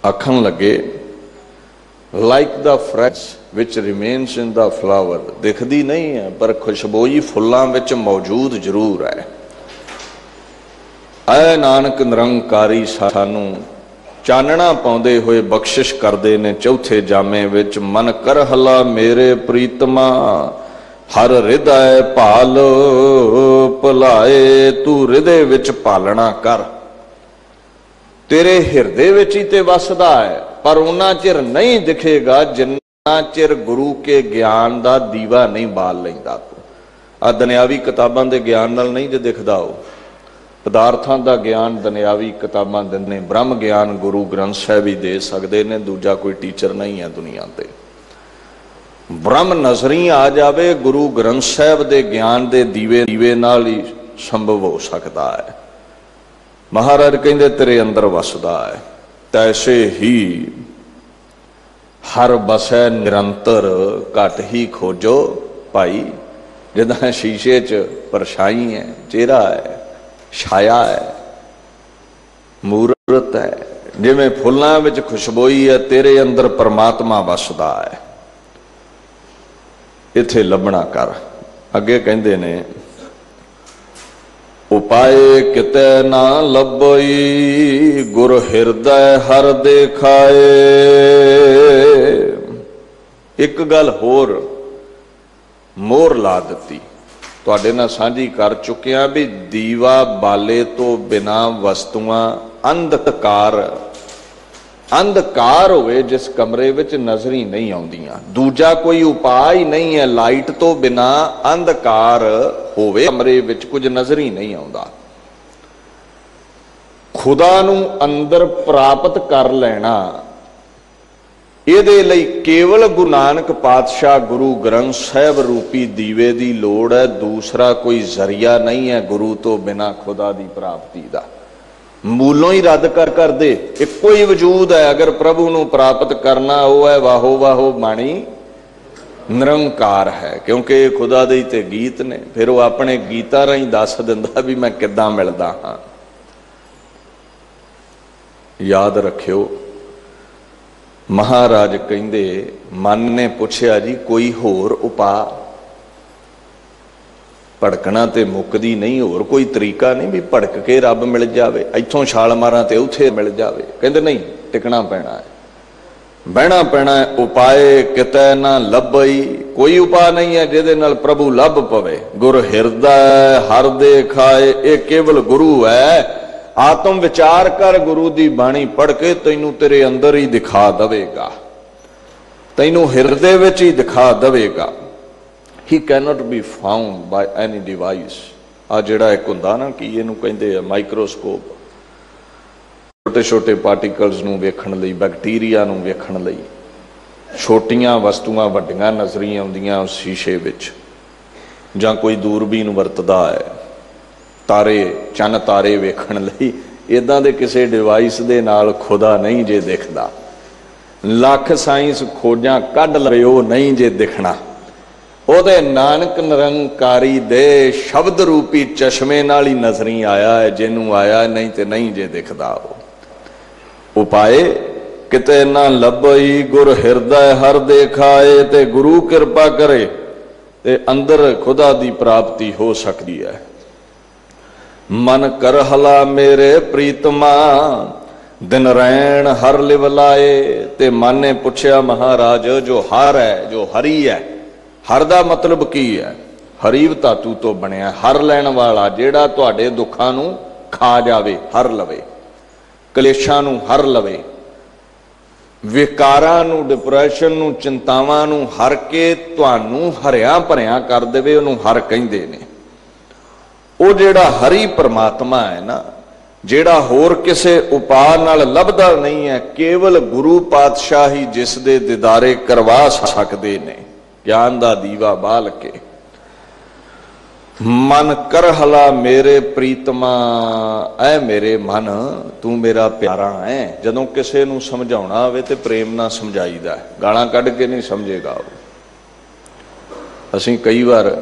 आखण लगे like the fresh which remains in the flower. दिखदी नहीं है, पर खुशबोई फुल्लां विच मौजूद जरूर है। ऐ नानक निरंकारी सानू चानना पाउंदे होए बख्शिश करदे ने चौथे जामे विच। मन कर हला मेरे प्रीतमा, हर हृदय भाल भुलाए। तू हृदय विच पालना कर। तेरे हृदय विच ही ते वसदा है, पर उन्ना चिर नहीं दिखेगा जिन्ना चिर गुरु के ज्ञान का दीवा नहीं बाल लैंदा। तू आ दुनियावी किताबां दे ज्ञान नाल नहीं जे दिखदा। हो पदार्थां दा ज्ञान दुनियावी किताबां दिंदे, ब्रह्म ज्ञान गुरु ग्रंथ साहिब ही दे सकदे ने। दूजा कोई टीचर नहीं है दुनिया ते। ब्रह्म नजरी आ जाए, गुरु ग्रंथ साहिब दे ज्ञान दे दीवे नाल ही संभव हो सकता है। महाराज कहंदे तेरे अंदर वसदा है, तैसे ही हर बसै निरंतर, घट ही खोजो भाई। जिदा शीशे च परछाई है, चेहरा है, छाया है, मूरत है। जिवें फुल्लां विच खुशबोई है, तेरे अंदर परमात्मा वसदा है। इत्थे लभना कर। अगे कहंदे ने उपाय किते ना लभई, गुर हृदय हर देखाए। एक गल होर मोहर ला दिती, तुहाडे नाल सांझी कर चुकिया भी दीवा बाले तो बिना वस्तुआं अंधकार अंधकार होवे जिस कमरे विच नजर ही नहीं आउंदियां। दूजा कोई उपाय ही नहीं है, लाइट तो बिना अंधकार होवे कमरे विच कुछ नजर ही नहीं आउंदा। खुदा नूं अंदर प्राप्त कर लेना, इहदे लई केवल गुरु नानक पातशाह गुरु ग्रंथ साहिब रूपी दीवे दी लोड़ है। दूसरा कोई जरिया नहीं है गुरु तो बिना खुदा दी प्राप्ति दा। मूलों ही रद्द कर दे। इको ही वजूद है। अगर प्रभु नूं प्राप्त करना वो है वाहो वाहो बाणी निरंकार है, क्योंकि खुदा दे ते गीत ने। फिर वो अपने गीतां राही दस दिंदा भी मैं किद्दां मिलदा हां। याद रखियो, महाराज कहंदे मन ने पुछया जी कोई होर उपाय? भड़कना तो मुकदी नहीं, होर कोई तरीका नहीं भी भड़क के रब मिल जाए, इथों छाल मारा तो उथे मिल जाए। कहते नहीं, टिकना पैना है, बहना पैना है। उपाय किते ना लभई, कोई उपाय नहीं है जिहदे नाल प्रभु लभ पवे। गुर हृदय हर देखाए, ये केवल गुरु है। आत्म विचार कर, गुरु दी बाणी पढ़ के तैनू तेरे अंदर ही दिखा देवेगा, तैनू हृदय विच ही दिखा देवेगा। He cannot be found by any device। आ जिहड़ा एक हुंदा ना कि इहनूं कहिंदे आ माइक्रोस्कोप, छोटे छोटे पार्टिकल्स नूं वेखण लई, बैक्टीरिया नूं वेखण लई, छोटियां वस्तुआं वड्डियां नज़री आउंदियां उस शीशे विच, जां कोई दूरबीन वरतदा है तारे चन्न तारे वेखण लई। इदां दे किसी डिवाइस दे नाल खुदा नहीं जे दिखदा। लख साइंस खोजां कढ लवे वो नहीं जे दिखना। ਉਹਦੇ नानक निरंकारी दे शब्द रूपी चश्मे नाल ही नजरी आया है, जिन्हों आया नहीं तो नहीं जे दिखदा। उपाय किते ना लभई गुर हिरदय हर देखाए, ते गुरु कृपा करे ते अंदर खुदा दी प्राप्ति हो सकती है। मन कर हला मेरे प्रीतमा, दिन रैन हर लिव लाए। ते मन ने पूछया महाराज जो हर है, जो हरी है, हर दा मतलब की है? हरीव धातु तो बनया, हर लैण वाला, जेड़ा तुहाडे दुखां नूं खा जावे, हर लवे, कलेशां नूं हर लवे, विकारां नूं, डिप्रैशन नूं, चिंतावां नूं हर के तुहानूं हरियां भरियां कर देवे, उहनूं हर कहिंदे ने। ਉਹ ਜਿਹੜਾ हरी परमात्मा है ना, ਜਿਹੜਾ होर किसे उपाय नाल लभदा नहीं है, केवल गुरु पातशाह ही जिस दे दीदारे करवा सकते ने, ज्ञान दा दीवा बाल के। मन कर हला मेरे प्रीतमा, ऐ मेरे मन तू मेरा प्यारा है। जदों किसे नूं समझाउणा होवे ते प्रेम नाल समझाईदा है, गालां कढ के नहीं समझेगा। असीं कई बार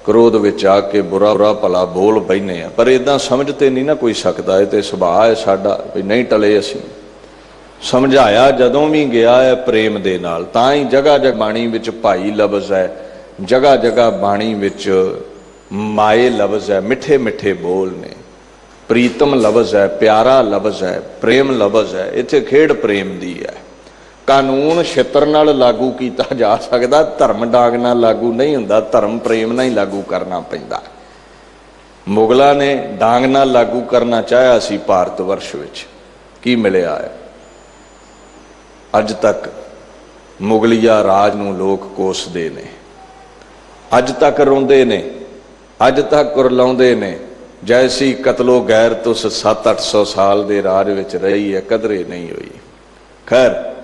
क्रोध विच आके बुरा बुरा भला बोल बैठे हैं, पर इदां समझ ते नहीं ना कोई सकता। ये तो सुभाव है साडा भी नहीं टले। असीं समझाया जदों भी गया है प्रेम दे नाल, तां ही जगह जगह बाणी विच भाई लफ्ज़ है, जगह जगह बाणी विच माए लफ्ज़ है, मिठे मिठे बोल ने, प्रीतम लफ्ज़ है, प्यारा लफ्ज़ है, प्रेम लफ्ज़ है। इत्थे खेड प्रेम दी है। कानून छित्र नाल लागू किया जा सकता, धर्म डांग नाल लागू नहीं हुंदा, धर्म प्रेम नाल ही लागू करना पैंदा। मुगलों ने डांग नाल लागू करना चाहया सी भारत वर्ष विच, की मिलिया है? अज तक मुगलिया राज नूं लोग कोसदे ने, अज तक रोंदे ने, अज तक कुरलाउंदे ने, जैसी कतलो गैरत उस 700-800 साल दे राज विच रही है, कदरे नहीं हुई। खैर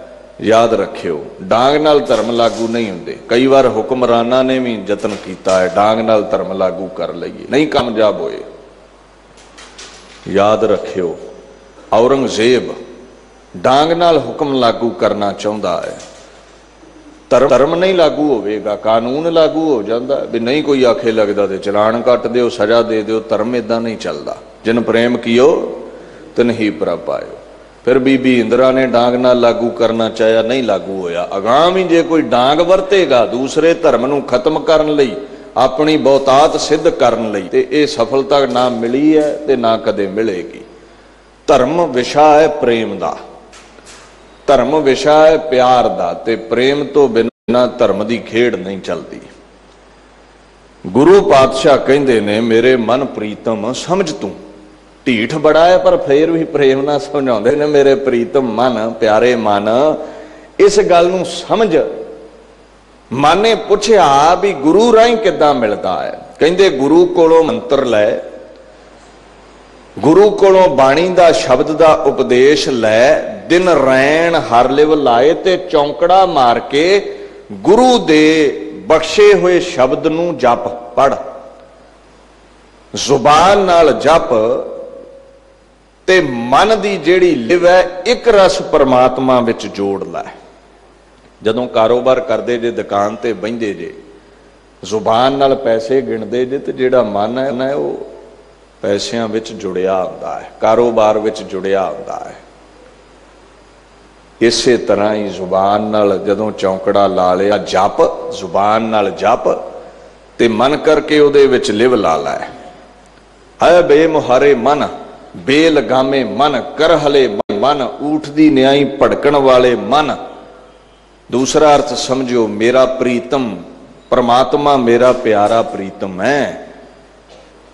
याद रखियो, डांग नाल धर्म लागू नहीं हुंदे। कई बार हुक्मराना ने भी यतन किया है डांग नाल धर्म लागू कर लईए, नहीं कामयाब होए। याद रखियो, औरंगजेब डांग नाल हुक्म लागू करना चाहता है, धर्म नहीं लागू होवेगा, कानून लागू हो जाता भी नहीं। कोई आखे लगता तो चलान कट दो, सजा दे दो। धर्म इदा नहीं चलता। जिन प्रेम कियो तिन ही प्रभ पायो। फिर बीबी इंदिरा ने डांग नाल लागू करना चाहया, नहीं लागू होया। अगाम ही जे कोई डांग वरतेगा दूसरे धर्म नूं खत्म करन लई, अपनी बहुतात सिद्ध करन लई, ते ये सफलता ना मिली है ते ना कदे मिलेगी। धर्म विशा है प्रेम दा, धर्म विशा है प्यार दा, ते प्रेम तो बिना धर्म की खेड नहीं चलती। गुरु पातशाह कहंदे ने मेरे मन प्रीतम समझ तू। ढीठ बड़ा है पर फिर भी प्रेम ना समझाते ने, मेरे प्रीतम मन, प्यारे मन इस गल नूं समझ। मन ने पूछया भी गुरु राही किदां मिलदा है? कहंदे गुरु कोलों मंत्र लै, गुरु कोलों बाणी दा शब्द दा उपदेश लै, दिन रैन हर लिव लाए, ते चौंकड़ा मार के गुरु दे बख्शे हुए शब्द नूं जप पढ़। जुबान नाल जप ते मन दी जेड़ी लिव है एक रस परमात्मा विच जोड़ लै। जदों कारोबार करदे जे, दुकान ते बहिंदे जे, जुबान नाल पैसे गिणदे जे, ते जेड़ा मन है ना वो पैसिਆਂ विच जुड़िया हुंदा है, कारोबार विच जुड़िया हुंदा है। इसे तरह ही जुबान नाल जदों चौंकड़ा ला लिया, जप जुबान नाल जप, ते मन करके उहदे विच लिव ला लै। है बेमुहारे मन, बेलगामे मन, करहले मन, ऊठ दी न्याई भड़कण वाले मन। दूसरा अर्थ समझो, मेरा प्रीतम परमात्मा मेरा प्यारा प्रीतम है।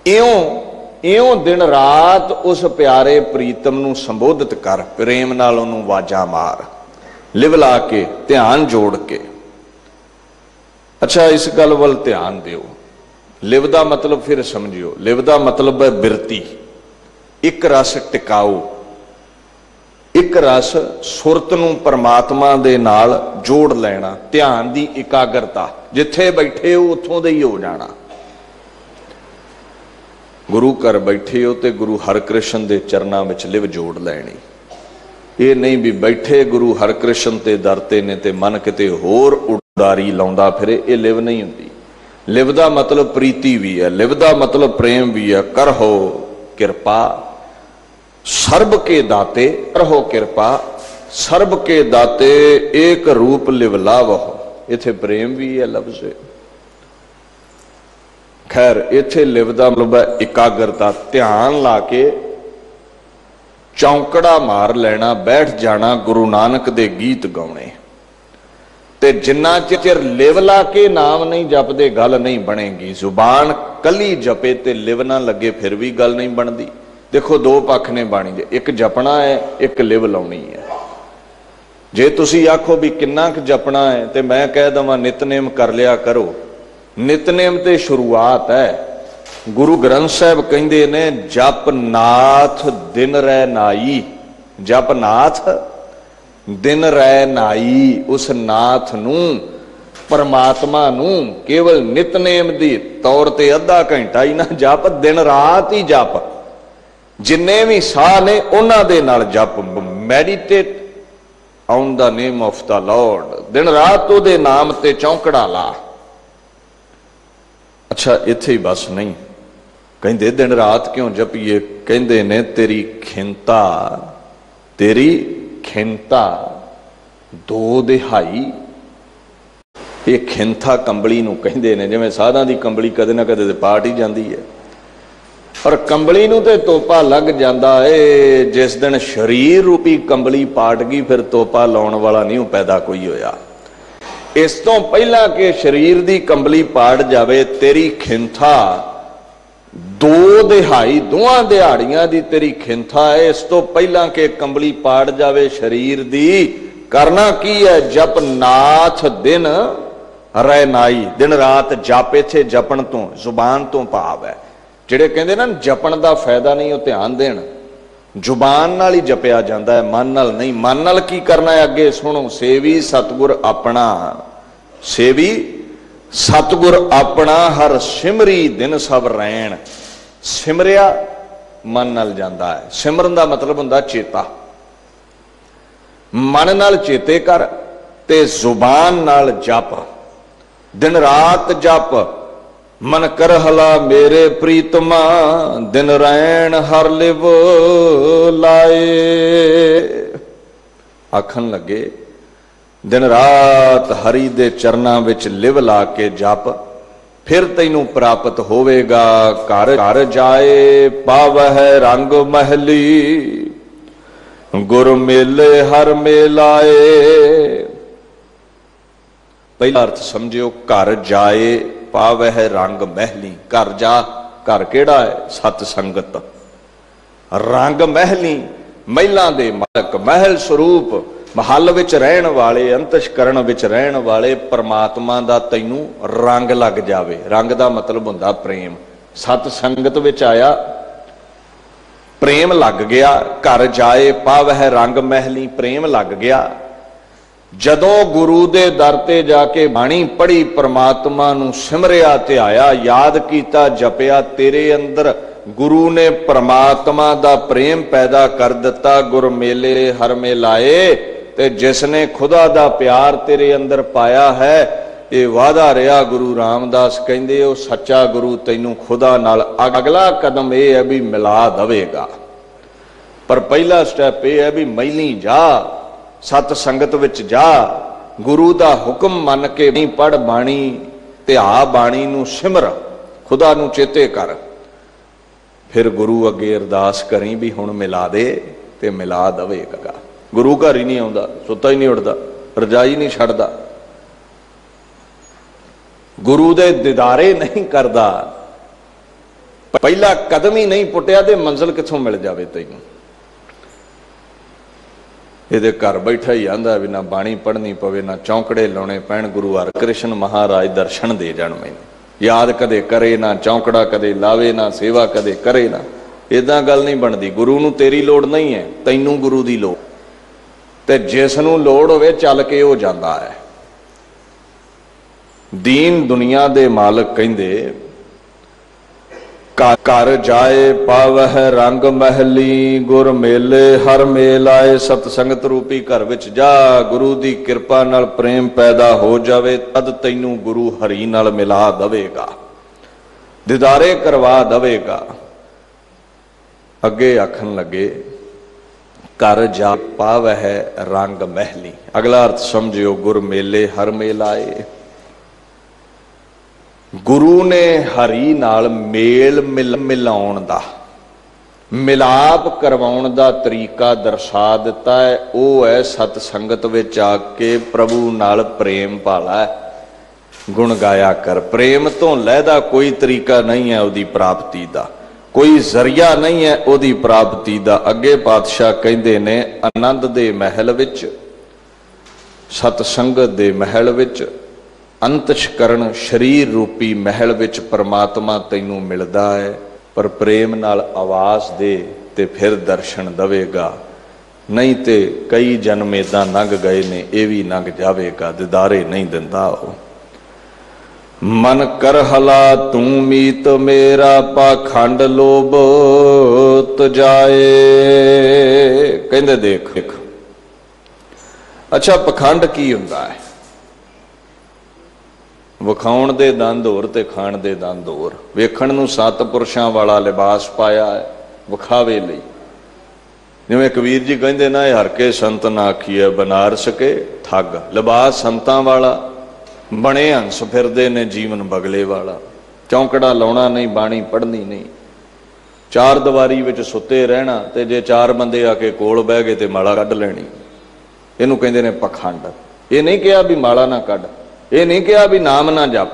इयों दिन रात उस प्यारे प्रीतम नूं संबोधित कर, प्रेम नाल उहनूं वाजा मार, लिव ला के, ध्यान जोड़ के। अच्छा इस गल वल ध्यान दिओ। लिव दा मतलब फिर समझियो, लिव दा मतलब है बिरती, एक रस टिकाओ। एक रस सुरत नूं परमात्मा दे नाल जोड़ लेना, ध्यान दी एकाग्रता, जिथे बैठे हो उत्थों दे ही हो जाना। गुरु घर बैठे हो तो गुरु हरकृष्ण दे चरनां विच लिव जोड़ लैनी। ये नहीं भी बैठे गुरु हरकृष्ण ते दरते ने ते मन किते होर उडारी लाउंदा फिरे, ये लिव नहीं हुंदी। लिव दा मतलब प्रीति भी है, लिव दा मतलब प्रेम भी है। करहो किरपा सर्ब के दाते, करहो किरपा सर्ब के दाते, एक रूप लिव लावहो। इथे प्रेम भी है लफ्ज़। खैर इथे लिव दा मतलब है एकाग्रता, ध्यान ला के चौंकड़ा मार लेना, बैठ जाना, गुरु नानक दे गीत गाने। ते जिन्ना चिर लिव ला के नाम नहीं जपदे गल नहीं बनेगी। जुबान कली जपे ते लिव ना लगे फिर भी गल नहीं बनती। देखो दो पक्ष ने बाणी दे, एक जपना है एक लिव लाउणी है। जे तुसी आखो भी किन्ना क जपना है ते मैं कह दवां नितनेम कर लिया करो। नितनेम ते शुरुआत है। गुरु ग्रंथ साहब कहंदे ने जप नाथ दिन रह नाई, जप नाथ दिन रह नाई। उस नाथ नूं परमात्मा नूं केवल नितनेम दी तौर ते अद्धा घंटा ही ना जप, दिन रात ही जप। जिन्ने भी साह ने उन्हां दे नाल जप। Meditate on the name of the lord, दिन रात उहदे नाम ते चौंकड़ा ला। अच्छा इत्थे ही बस नहीं, कहंदे दिन रात क्यों जपीए, कहंदे ने तेरी खिंता, तेरी खिंता दो दिहाई। ये खिंता कंबली नूं कहंदे ने, जिवें साधां दी कंबली कदे ना कदे पाट ही जांदी है, पर कंबली नूं ते तोपा लग जांदा है। जिस दिन शरीर रूपी कंबली पाट गई फिर तोपा लाउण वाला नहीं पैदा कोई होया। इस तो पहला के शरीर दी कंबली पाट जावे, तेरी खिंथा दो दिहाई, दोवां दिहाड़ियां दी तेरी खिंथा है। इस तो पहला के कंबली पाट जावे शरीर दी, करना की है? जप नाथ दिन रह नाई, दिन रात जप। इत्थे जपण तो जुबान तो भाव है। ਜਿਹੜੇ ਕਹਿੰਦੇ ਨਾ ਜਪਣ ਦਾ ਫਾਇਦਾ ਨਹੀਂ, ਉਹ ਧਿਆਨ ਦੇਣ। ਜ਼ੁਬਾਨ ਨਾਲ ਹੀ ਜਪਿਆ ਜਾਂਦਾ ਹੈ, ਮਨ ਨਾਲ ਨਹੀਂ। ਮਨ ਨਾਲ ਕੀ ਕਰਨਾ ਹੈ ਅੱਗੇ ਸੁਣੋ। ਸੇਵੀ ਸਤਿਗੁਰ ਆਪਣਾ, ਸੇਵੀ ਸਤਿਗੁਰ ਆਪਣਾ, ਹਰ ਸਿਮਰੀ ਦਿਨ ਸਭ ਰਹਿਣ। ਸਿਮਰਿਆ ਮਨ ਨਾਲ ਜਾਂਦਾ ਹੈ। ਸਿਮਰਨ ਦਾ ਮਤਲਬ ਹੁੰਦਾ ਚੇਤਾ। ਮਨ ਨਾਲ ਚੇਤੇ ਕਰ ਤੇ ਜ਼ੁਬਾਨ ਨਾਲ ਜਪ, ਦਿਨ ਰਾਤ ਜਪ। मन कर हला मेरे प्रीतमा, दिन रैन हर लिव लाए। आखन लगे दिन रात हरि दे चरना विच लिव ला के जप, फिर तैनू प्राप्त होवेगा। घर घर जाए पावह रंग महली, गुर मेले हर मेलाए। पहला अर्थ समझियो, घर जाए पावह रंग महली। घर जा, घर केड़ा है? सत संगत। रंग महली, महिलां दे मालक, महल स्वरूप, महल विच रहण वाले, अंतशकरण विच रहण वाले परमात्मा दा तैनू रंग लग जावे। रंग दा मतलब हुंदा प्रेम। सत संगत विच आया, प्रेम लग गया। घर जाए पावह रंग महली, प्रेम लग गया। जदों गुरु दे दर ते जाके बाणी पढ़ी, परमात्मा नूं सिमरिया ध्याया, याद कीता, जपिया, तेरे अंदर गुरु ने परमात्मा दा प्रेम पैदा कर दिता। गुर मेले हर मेलाए। ते जिसने खुदा दा प्यार तेरे अंदर पाया है, ये वादा रहा। गुरु रामदास कहंदे ओ सच्चा गुरु तैनू खुदा नाल अगला कदम यह है भी मिला देवेगा। पर पहला स्टैप यह है भी मैली जा, सत संगत विच जा, गुरु दा हुक्म मन के नहीं पढ़ बाणी, ध्या बाणी नूं सिमर, खुदा नूं चेते कर। फिर गुरु अगे अरदास करी भी हुण मिला दे, ते मिला देवेगा। गुरु घर ही नहीं आउंदा, सुता ही नहीं उठदा, रजाई नहीं छड्डदा, गुरु दे दीदारे नहीं करदा, पहला कदम ही नहीं पुटिया ते मंजिल कित्थों मिल जावे तैनूं। ये घर बैठा ही आंदा भी ना बाणी पढ़नी पवे, ना चौंकड़े लाने पैण, गुरु हरकृष्ण महाराज दर्शन दे जाण मैनूं। याद कदे करे ना, चौंकड़ा कदे लावे ना, सेवा कदे करे ना। इदां गल नहीं बनती। गुरु नूं तेरी लोड़ नहीं है, तैनूं गुरु दी लोड़। ते जिस नूं लोड़ होवे चल के हो जाता है। दीन दुनिया दे मालक कहिंदे घर जाए पावह रंग महली, गुर मेले हर मेल आए। सतसंगत रूपी घर विच जा, गुरु दी किरपा नाल प्रेम पैदा हो जावे, तद तैनू गुरु हरि नाल मिला दवेगा, दीदारे करवा दवेगा। अगे आखन लगे घर जा पावह रंग महली। अगला अर्थ समझियो, गुर मेले हर मेल आए। गुरु ने हरि नाल मेल मिलाउण दा, मिलाप करवाउण दा तरीका दर्शा दिता है। वो है सतसंगत विच आके प्रभु नाल प्रेम पाला है, गुण गाया कर। प्रेम तो लैदा कोई तरीका नहीं है उहदी प्राप्ति दा, कोई जरिया नहीं है उहदी प्राप्ति दा। अगे पातशाह कहंदे ने आनंद दे महल विच, सतसंगत दे महल विच, अंतशकरण शरीर रूपी महल विच परमात्मा तैनू मिलदा है। पर प्रेम नाल आवाज दे ते फिर दर्शन दवेगा, नहीं ते कई जन्म इदां लंघ गए ने, ये भी लंघ जावेगा, दीदारे नहीं दिंदा। मन कर हला तू मीत मेरा, पाखंड लोभ तजाए। कहंदे देख अच्छा पखंड की हुंदा है? विखाउण दे दंद होर ते खाण दे दंद होर। वेखण नूं सतपुरुषां वाला लिबास पाया है विखावे लई। जिवें कबीर जी कहंदे ना, हर के संत ना आखिए बनारस के ठग। लिबास संतां वाला, बने हंस फिरदे ने जीवन बगले वाला। चौंकड़ा लाउणा नहीं, बाणी पढ़नी नहीं, चार दीवारी विच सुते रहना, ते जे चार बंदे आके कोल बह गए ते माला कढ लैणी। इहनूं कहंदे ने पखंड। ये नहीं कहा भी माला ना कढ, ये नहीं कहा भी नाम ना जप।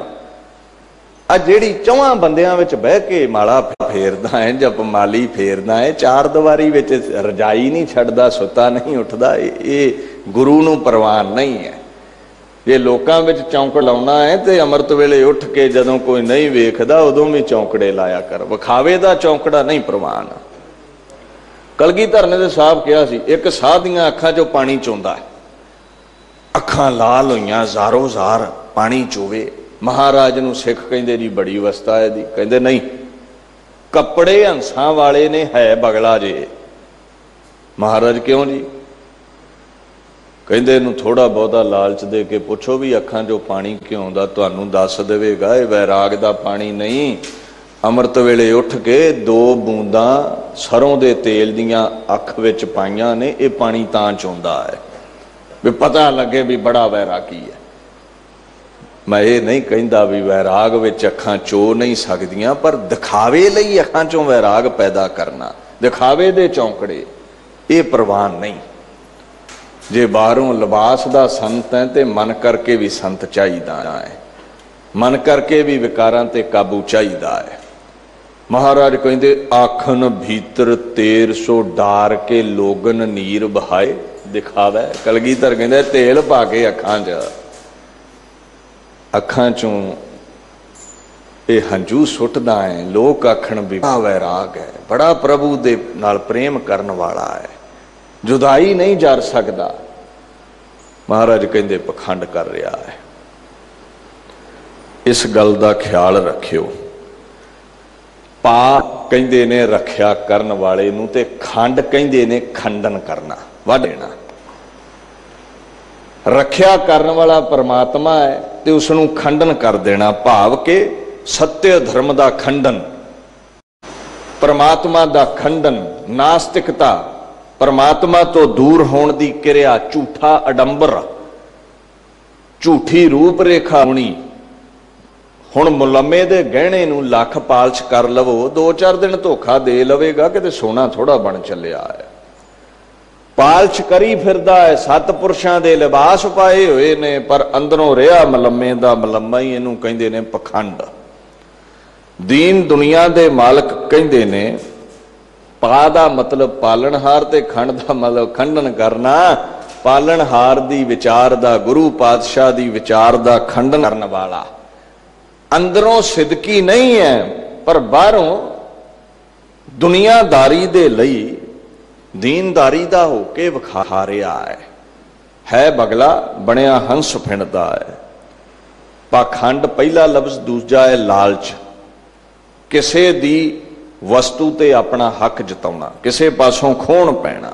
आ जिहड़ी चौहां बंदियां विच बह के माला फेरदा है, जप माली फेरदा है, चार दीवारी विच रजाई नहीं छड्डदा, सुता नहीं उठदा, ये गुरु नूं प्रवान नहीं है। जे लोकां विच चौंकड़ लाउणा है ते अमृत वेले उठ के जदों कोई नहीं वेखदा उदों भी चौंकड़े लाया कर। विखावे दा चौंकड़ा नहीं प्रवान। कलगीधर ने साहब कहा सी, एक साध दीआं अखां चों पानी चोंदा है, अखां लाल होईयां, ज़ारो ज़ार पानी चोवे। महाराज नूं सिख कहंदे जी बड़ी अवस्था है दी। कहंदे नहीं, कपड़े हंसां वाले ने, है बगला जे। महाराज क्यों जी? कहंदे नूं थोड़ा बहुता लालच दे के पुछो भी अखां चों पानी क्यों आउंदा, तुहानूं दस देवेगा। ये वैराग दा पानी नहीं, अमृत वेले उठ के दो बूंदां सरों दे तेल दीआं अख विच पाईआं ने, ये पानी तां चोंदा है भी पता लगे भी बड़ा वैरागी है। मैं ये नहीं कहता भी वैराग विच अखां चो नहीं सकदियां, पर दिखावे लई अखां चों वैराग पैदा करना, दिखावे दे चौंकड़े, ये प्रवान नहीं। जे बाहरों लिबास दा संत है ते मन करके भी संत चाहिदा है, मन करके भी विकारां ते काबू चाहिदा है। महाराज कहंदे आखन भीतर तेर सो डार के लोगन नीर बहाए। दिखावा है। कलगीधर कहंदे तेल पा के अखां च, अखां चों ये हंझू सुटदा है। लोक आखण भी वैराग है, बड़ा प्रभु दे नाल प्रेम करन वाला है, जुदाई नहीं जर सकदा। महाराज कहंदे पखंड कर रहा है। इस गल दा ख्याल रखियो। पा कहंदे ने रखिया करन वाले नूं, ते खंड कहंदे ने खंडन करना, वढ देना। रखिया करन वाला परमात्मा है ते उसनूं खंडन कर देना, भाव के सत्य धर्म दा खंडन, परमात्मा दा खंडन, नास्तिकता, परमात्मा तो दूर होने की क्रिया, झूठा अडंबर, झूठी रूप रेखा होनी। हुण मुलम्मे दे गहणे नूं लख पालश कर लवो, दो चार दिन धोखा दे लवेगा कि सोना थोड़ा बन चलिया है। पालश करी फिरदा है, सतपुरुषां दे लिबास पाए हुए ने, पर अंदरों रिहा मलम्मे दा मलम्मा ही। इहनूं कहंदे ने पखंड। दीन दुनिया दे मालक कहंदे ने पा दा मतलब पालनहार ते खंड दा मतलब खंडन करना। पालनहार दी विचार दा, गुरु पातशाह दी विचार दा खंडन करन वाला। अंदरों सिदकी नहीं है, पर बाहरों दुनियादारी दे लई दीनदारी दा होके विखा रहा है। है बगला बनया हंस फिंडदा है। पाखंड पहला लफ्ज, दूजा है लालच। किसी दी वस्तु ते अपना हक जताउणा, किसी पासों खोण पैना।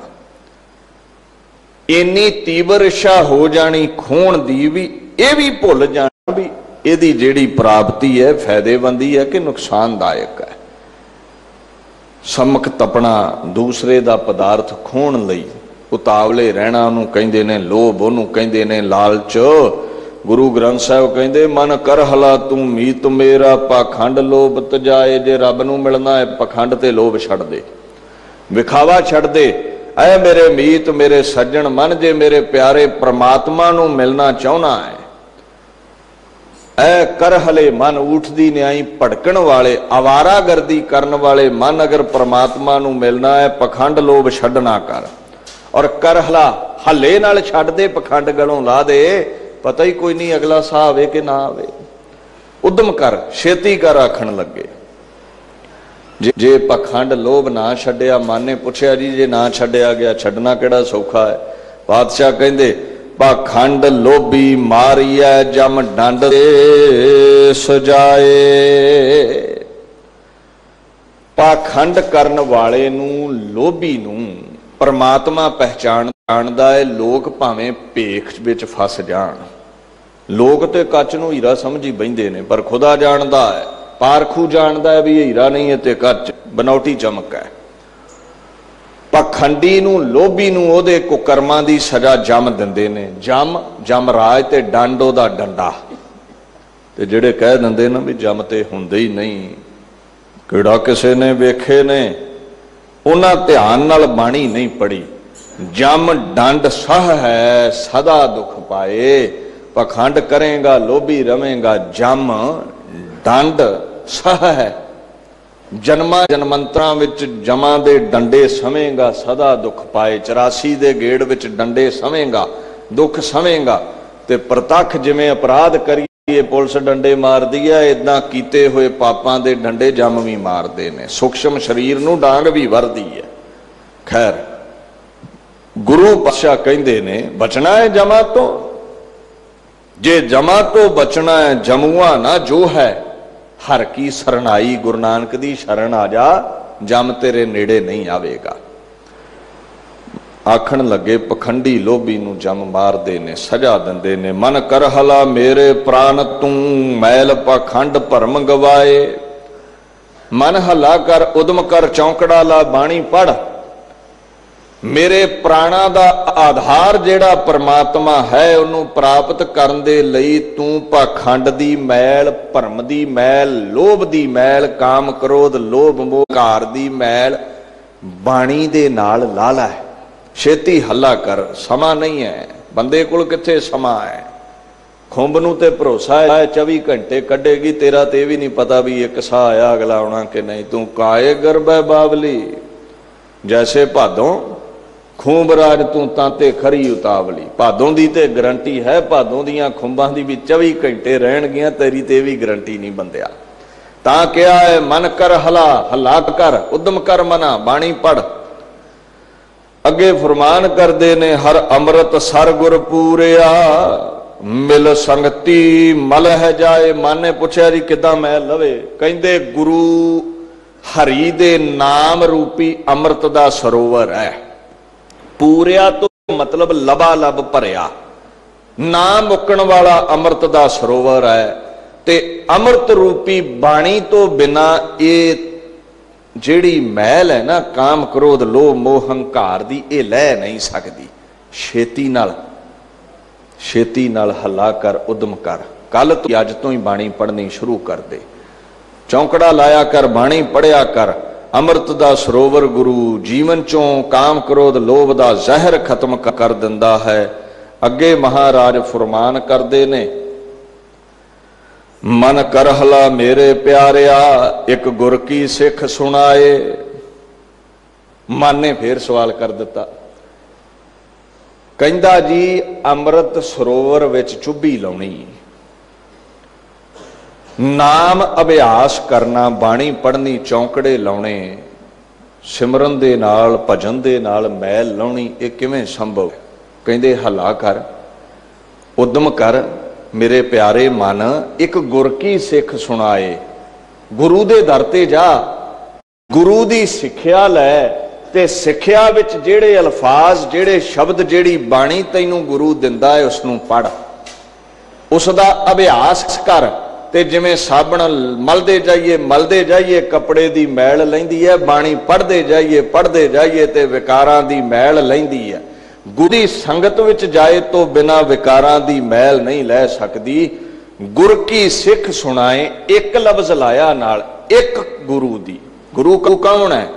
इन्नी तीव्र इच्छा हो जानी खोण दी भी, ये भी भुल जाना भी इहदी जिहड़ी प्राप्ति है फायदेमंदी है कि नुकसानदायक है। समक तपना, दूसरे दा पदार्थ खोण लई उतावले रहना, उहनूं कहिंदे ने लोभ, उहनूं कहिंदे ने लालच। गुरु ग्रंथ साहिब कहते मन कर हला तू मीत मेरा, पाखंड लोभ तजाए। जे रब नूं मिलना है पखंड ते लोभ छड़ दे, विखावा छड़ दे। ऐ मेरे मीत मेरे सज्जन मन, जे मेरे प्यारे परमात्मा नूं मिलना चाहना है, ऐ कर हले मन उठदी न्याई भड़कण वाले, आवारा गर्दी करन वाले मन, अगर परमात्मा नूं मिलना है पखंड लोभ छड्डना कर। और कर हला हले नाल छड्ड दे, पखंड गलों ला दे, पता ही कोई नहीं अगला साह आवे कि ना आवे। उद्यम कर, छेती कर आखण लगे। जे पखंड लोभ ना छड्डिया, मन ने पुछया जी जे ना छड्डिया गया छड्डना किहड़ा सौखा है। पातशाह कहंदे पाखंड लोभी मारिया जम डंड दे सजाए। पाखंड करन वाले नूं, लोभी नूं परमात्मा पहचानदा है। लोग भावें भेख विच फस जाण, लोग तो कच नूं हीरा समझी बहिंदे ने, पर खुदा जानदा है, पारखू जानदा है भी ये हीरा नहीं है ते कच बनौटी चमक है। पखंडी नूं, लोभी नूं ओहदे कुकर्मां दी सजा जम दिंदे ने। जम, जमराज ते डंड ओहदा डंडा। ते जिहड़े कह दिंदे ना भी जम ते हुंदे ही नहीं, किहड़ा किसे ने वेखे ने, उन्हां ध्यान नाल बाणी नहीं पढ़ी। जम डंड सह है सदा दुख पाए। पखंड करेगा लोभी रवेगा, जम डंड सह है। जन्मां जन्मंतरां विच जमां दे डंडे सवेगा, सदा दुख पाए। 84 दे गेड़ विच डंडे सवेगा, दुख सवेगा। ते प्रतख जिवें अपराध करिए पुलिस डंडे मारदी है, इदां कीते होए पापां दे डंडे जम भी मारदे ने। सूक्ष्म शरीर नूं डांग भी वरदी है। खैर, गुरु पातशाह कहंदे ने बचना है जमा तो, जे जमा तो बचना है जमुआ ना जो है, हर की सरनाई। गुरु नानक दी शरण आ जा, जम तेरे नेड़े नहीं आवेगा। आखण लगे पखंडी लोभी नूं जम मारदे ने, सजा दिंदे ने। मन कर हला मेरे प्राण तू मैल पखंड भरम गवाए। मन हला कर, उदम कर, चौंकड़ा ला, बाणी पढ़। मेरे प्राणा दा आधार जेड़ा परमात्मा है, उन्होंने प्राप्त करन दे लई तू पाखंड दी मैल, भरम दी मैल, लोभ दी मैल, काम क्रोध लोभ मोह कार दी मैल बाणी दे नाल ला लै। छेती हल्ला कर, समा नहीं है बंदे कोल, किथे समा है। खुंब नूं ते भरोसा है 24 घंटे कढेगी, तेरा ते भी नहीं पता भी एक साह आया अगला आना कि नहीं। तू काए गर्भ है बावली, जैसे भादों खूंबराज तू तांते खरी उतावली। भादों दी ते गारंटी है, भादों दियां खुंबां दी भी 24 घंटे रहणगियां, तेरी ते भी गारंटी नहीं बंदिया। तां कहा है मन कर हला, हला कर, उद्यम कर मना, बाणी पढ़। अगे फरमान करदे ने हर अमृत सर गुर पूरिया, मिल संगति मल है जाए। मन ने पुछया जी किदां मैं लवे? कहंदे गुरु हरि दे नाम रूपी अमृत दा सरोवर है। पूरिया तो मतलब लबा लब भरिया, ना मुकण वाला अमृत दा सरोवर है। ते अमृत रूपी बाणी तो बिना ये जिहड़ी मैल है ना, काम क्रोध लोभ मोह हंकार दी, ये लै नहीं सकती। छेती नाल हल्ला कर, उद्यम कर। कल तो अज तो ही बाणी पढ़नी शुरू कर दे। चौंकड़ा लाया कर, बाणी पढ़िया कर। अमृत दा सरोवर गुरु जीवन चों काम क्रोध लोभ दा जहर खत्म कर दिंदा है। अगे महाराज फरमान करदे ने मन कर हला मेरे प्यारिया, एक गुर की सिख सुनाए। मन ने फिर सवाल कर दिता, कहंदा जी अमृत सरोवर विच चुब्भी लाउणी, नाम अभ्यास करना, बाणी पढ़नी, चौंकड़े लाने, सिमरन दे नाल भजन दे नाल मैल लाउणी, ये किवें संभव? कहंदे हला कर, उद्यम कर मेरे प्यारे मन, एक गुर की सिख सुनाए। गुरु दे दर ते जा, गुरु दी सिक्ख्या लै, ते सिक्ख्या विच जेड़े अल्फाज, जेड़े शब्द, जेड़ी बाणी तैनूं गुरु दिंदा है उसनूं पढ़, उसदा अभ्यास कर। ते जिवें साबण मलदे जाइए कपड़े दी मैल लैंदी है, बाणी पढ़दे जाइए ते विकारां दी मैल लैंदी है। गुरु दी संगत विच जाए तो बिना विकारां दी मैल नहीं लै सकदी। गुर की सिख सुनाए, एक लफ्ज लाया नाल, एक गुरु दी। गुरु कौन है?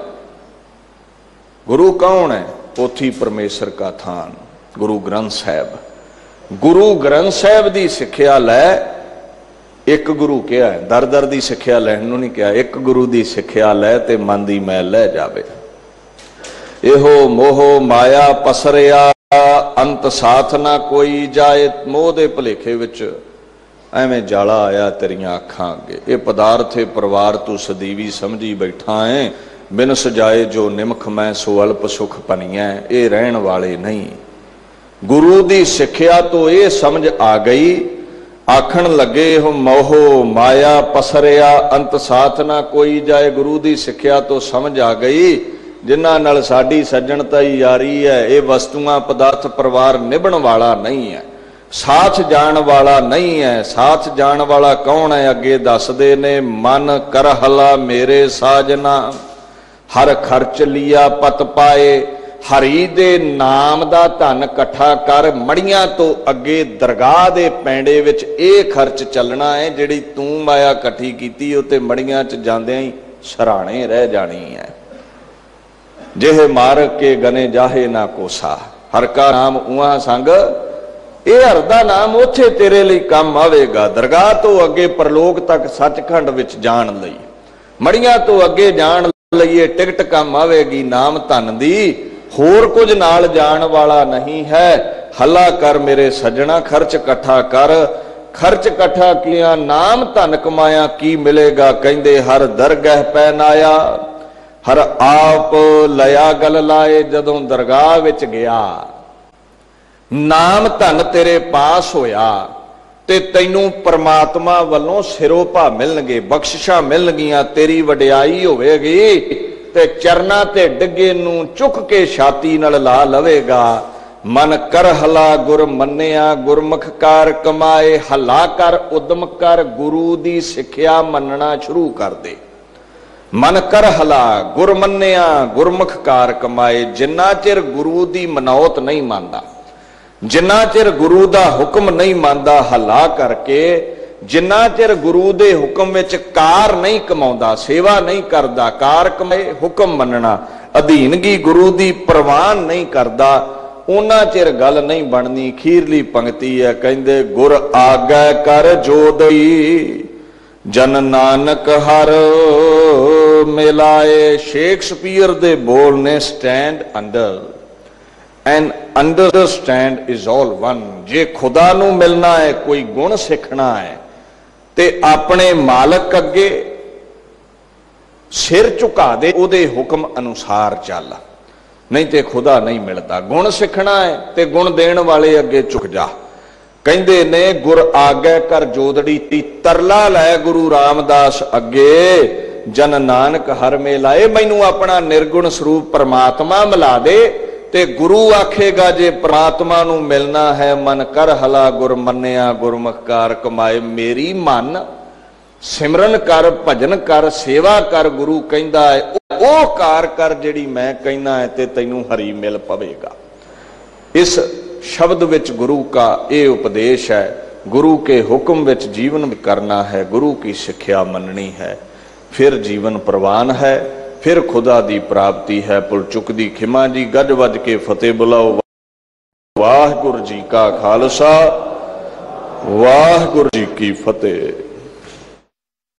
गुरु कौन है? पोथी परमेश्वर का थान, गुरु ग्रंथ साहब। गुरु ग्रंथ साहब दी सिक्ख्या लै, एक गुरु क्या है, दर दर दी सिक्ख्या लैण नूं नहीं कहा, एक गुरु दी सिक्ख्या लै ते मन दी मैल लै जावे। एहो मोह माया पसरिया, अंत साथ ना कोई जाए। मोह दे भुलेखे विच एवें जाला आया तेरियां अखां अगे। ये पदार्थ है परिवार तू सदीवी समझी बैठा है, बिन सजाए जो निमख मैं सो अल्प सुख पनिया। ये रहन वाले नहीं। गुरु दी सिक्ख्या तो ये समझ आ गई, आखण लगे हो मोह माया पसरिया, अंत साथ ना कोई जाए। गुरु दी सिक्ख्या तो समझ आ गई, जिन्हां नाल साडी सज्जणता यारी है, ये वस्तुआं पदार्थ परिवार निभण वाला नहीं है, साथ जाण वाला नहीं है। साथ जाण वाला कौन है? अगे दसदे ने, मन कर हला मेरे साजना, हर खर्च लिया पत पाए। हरी दे नाम दा धन इकट्ठा कर, मड़ियां तो अगे दरगाह दे पैंडे विच ये खर्च चलना है, जिहड़ी तू माया इकट्ठी कीती ते मड़ियां च जांदियां ही सराणे रह जानी है। जेह मार के गने जाहे ना कोसा, हर का नाम उहा संग, ये हर दा नाम उथे तेरे लिए काम आवेगा। दरगाह तो अगे परलोक तक सचखंड विच जाण लई, मड़ियां तो अगे जाण लईए टिकट काम आवेगी नाम धन दी, होर कुछ नाल जाण वाला नहीं है। हला कर मेरे सज्जणा, खर्च इकट्ठा कर। खर्च इकट्ठा किया, नाम धन कमाया, की मिलेगा? कहंदे हर दरगाह पहनाया, हर आप लया गल लाए। जदों दरगाह विच गया, नाम धन तेरे पास होया ते तैनूं परमात्मा वल्लों सिरों भा मिलणगे, बख्शिशां मिलणगियां, तेरी वडियाई होवेगी ते चरना ते डिगे नूं चुक के छाती नाल ला लवेगा। मन कर हला गुर मन्निया, गुरमुख कार कमाए। हला कर, उद्यम कर, गुरु दी सिक्ख्या मनना शुरू कर दे। मन कर हला गुर मन्निया, गुरमुख कार कमाए। जिन्ना चिर गुरु दी मनौत नहीं मानदा, जिन्ना चिर गुरु दा हुक्म नहीं मानदा हला करके, जिन्ना चिर गुरु दे हुक्म विच कार नहीं कमाउंदा, सेवा नहीं करदा, कार कमाए हुक्म मनना, अधीनगी गुरु दी प्रवान नहीं करदा, उन्ना चिर गल नहीं बननी। खीरली पंक्ति है, कहंदे गुर आगै कर जोदई, जन नानक हर मिलाए। शेक्सपीयर दे बोल ने stand under and understand is all one. जे खुदा नू मिलना है, कोई गुण सीखना है, ते अपने मालक अगे सिर झुका दे, उहदे हुक्म अनुसार चल, नहीं ते खुदा नहीं मिलता। गुण सीखना है ते गुण देण वाले अगे झुक जा। कहंदे ने गुर आगे कर जोदड़ी, तरला लै गुरु रामदास अगे, जन नानक हर में लाए। मैनू अपना निर्गुण स्वरूप परमात्मा मिला दे, ते गुरु आखेगा जे परमात्मा नू मिलना है, मन कर हला गुर मन्निया, गुरमुख कार कमाए। मेरी मन सिमरन कर, भजन कर, सेवा कर, गुरु कहंदा है ओ कार कर जिहड़ी मैं कहना है, ते तैनू हरी मिल पवेगा। इस शब्द विच गुरु का ये उपदेश है। गुरु के हुक्म विच जीवन करना है, गुरु की सिक्ख्या मननी है, फिर जीवन प्रवान है, फिर खुदा दी प्राप्ति है। पुल चुकदी खिमा जी, गज वज के फतेह बुलाओ। वाहिगुरू जी का खालसा, वाहिगुरू जी की फतेह।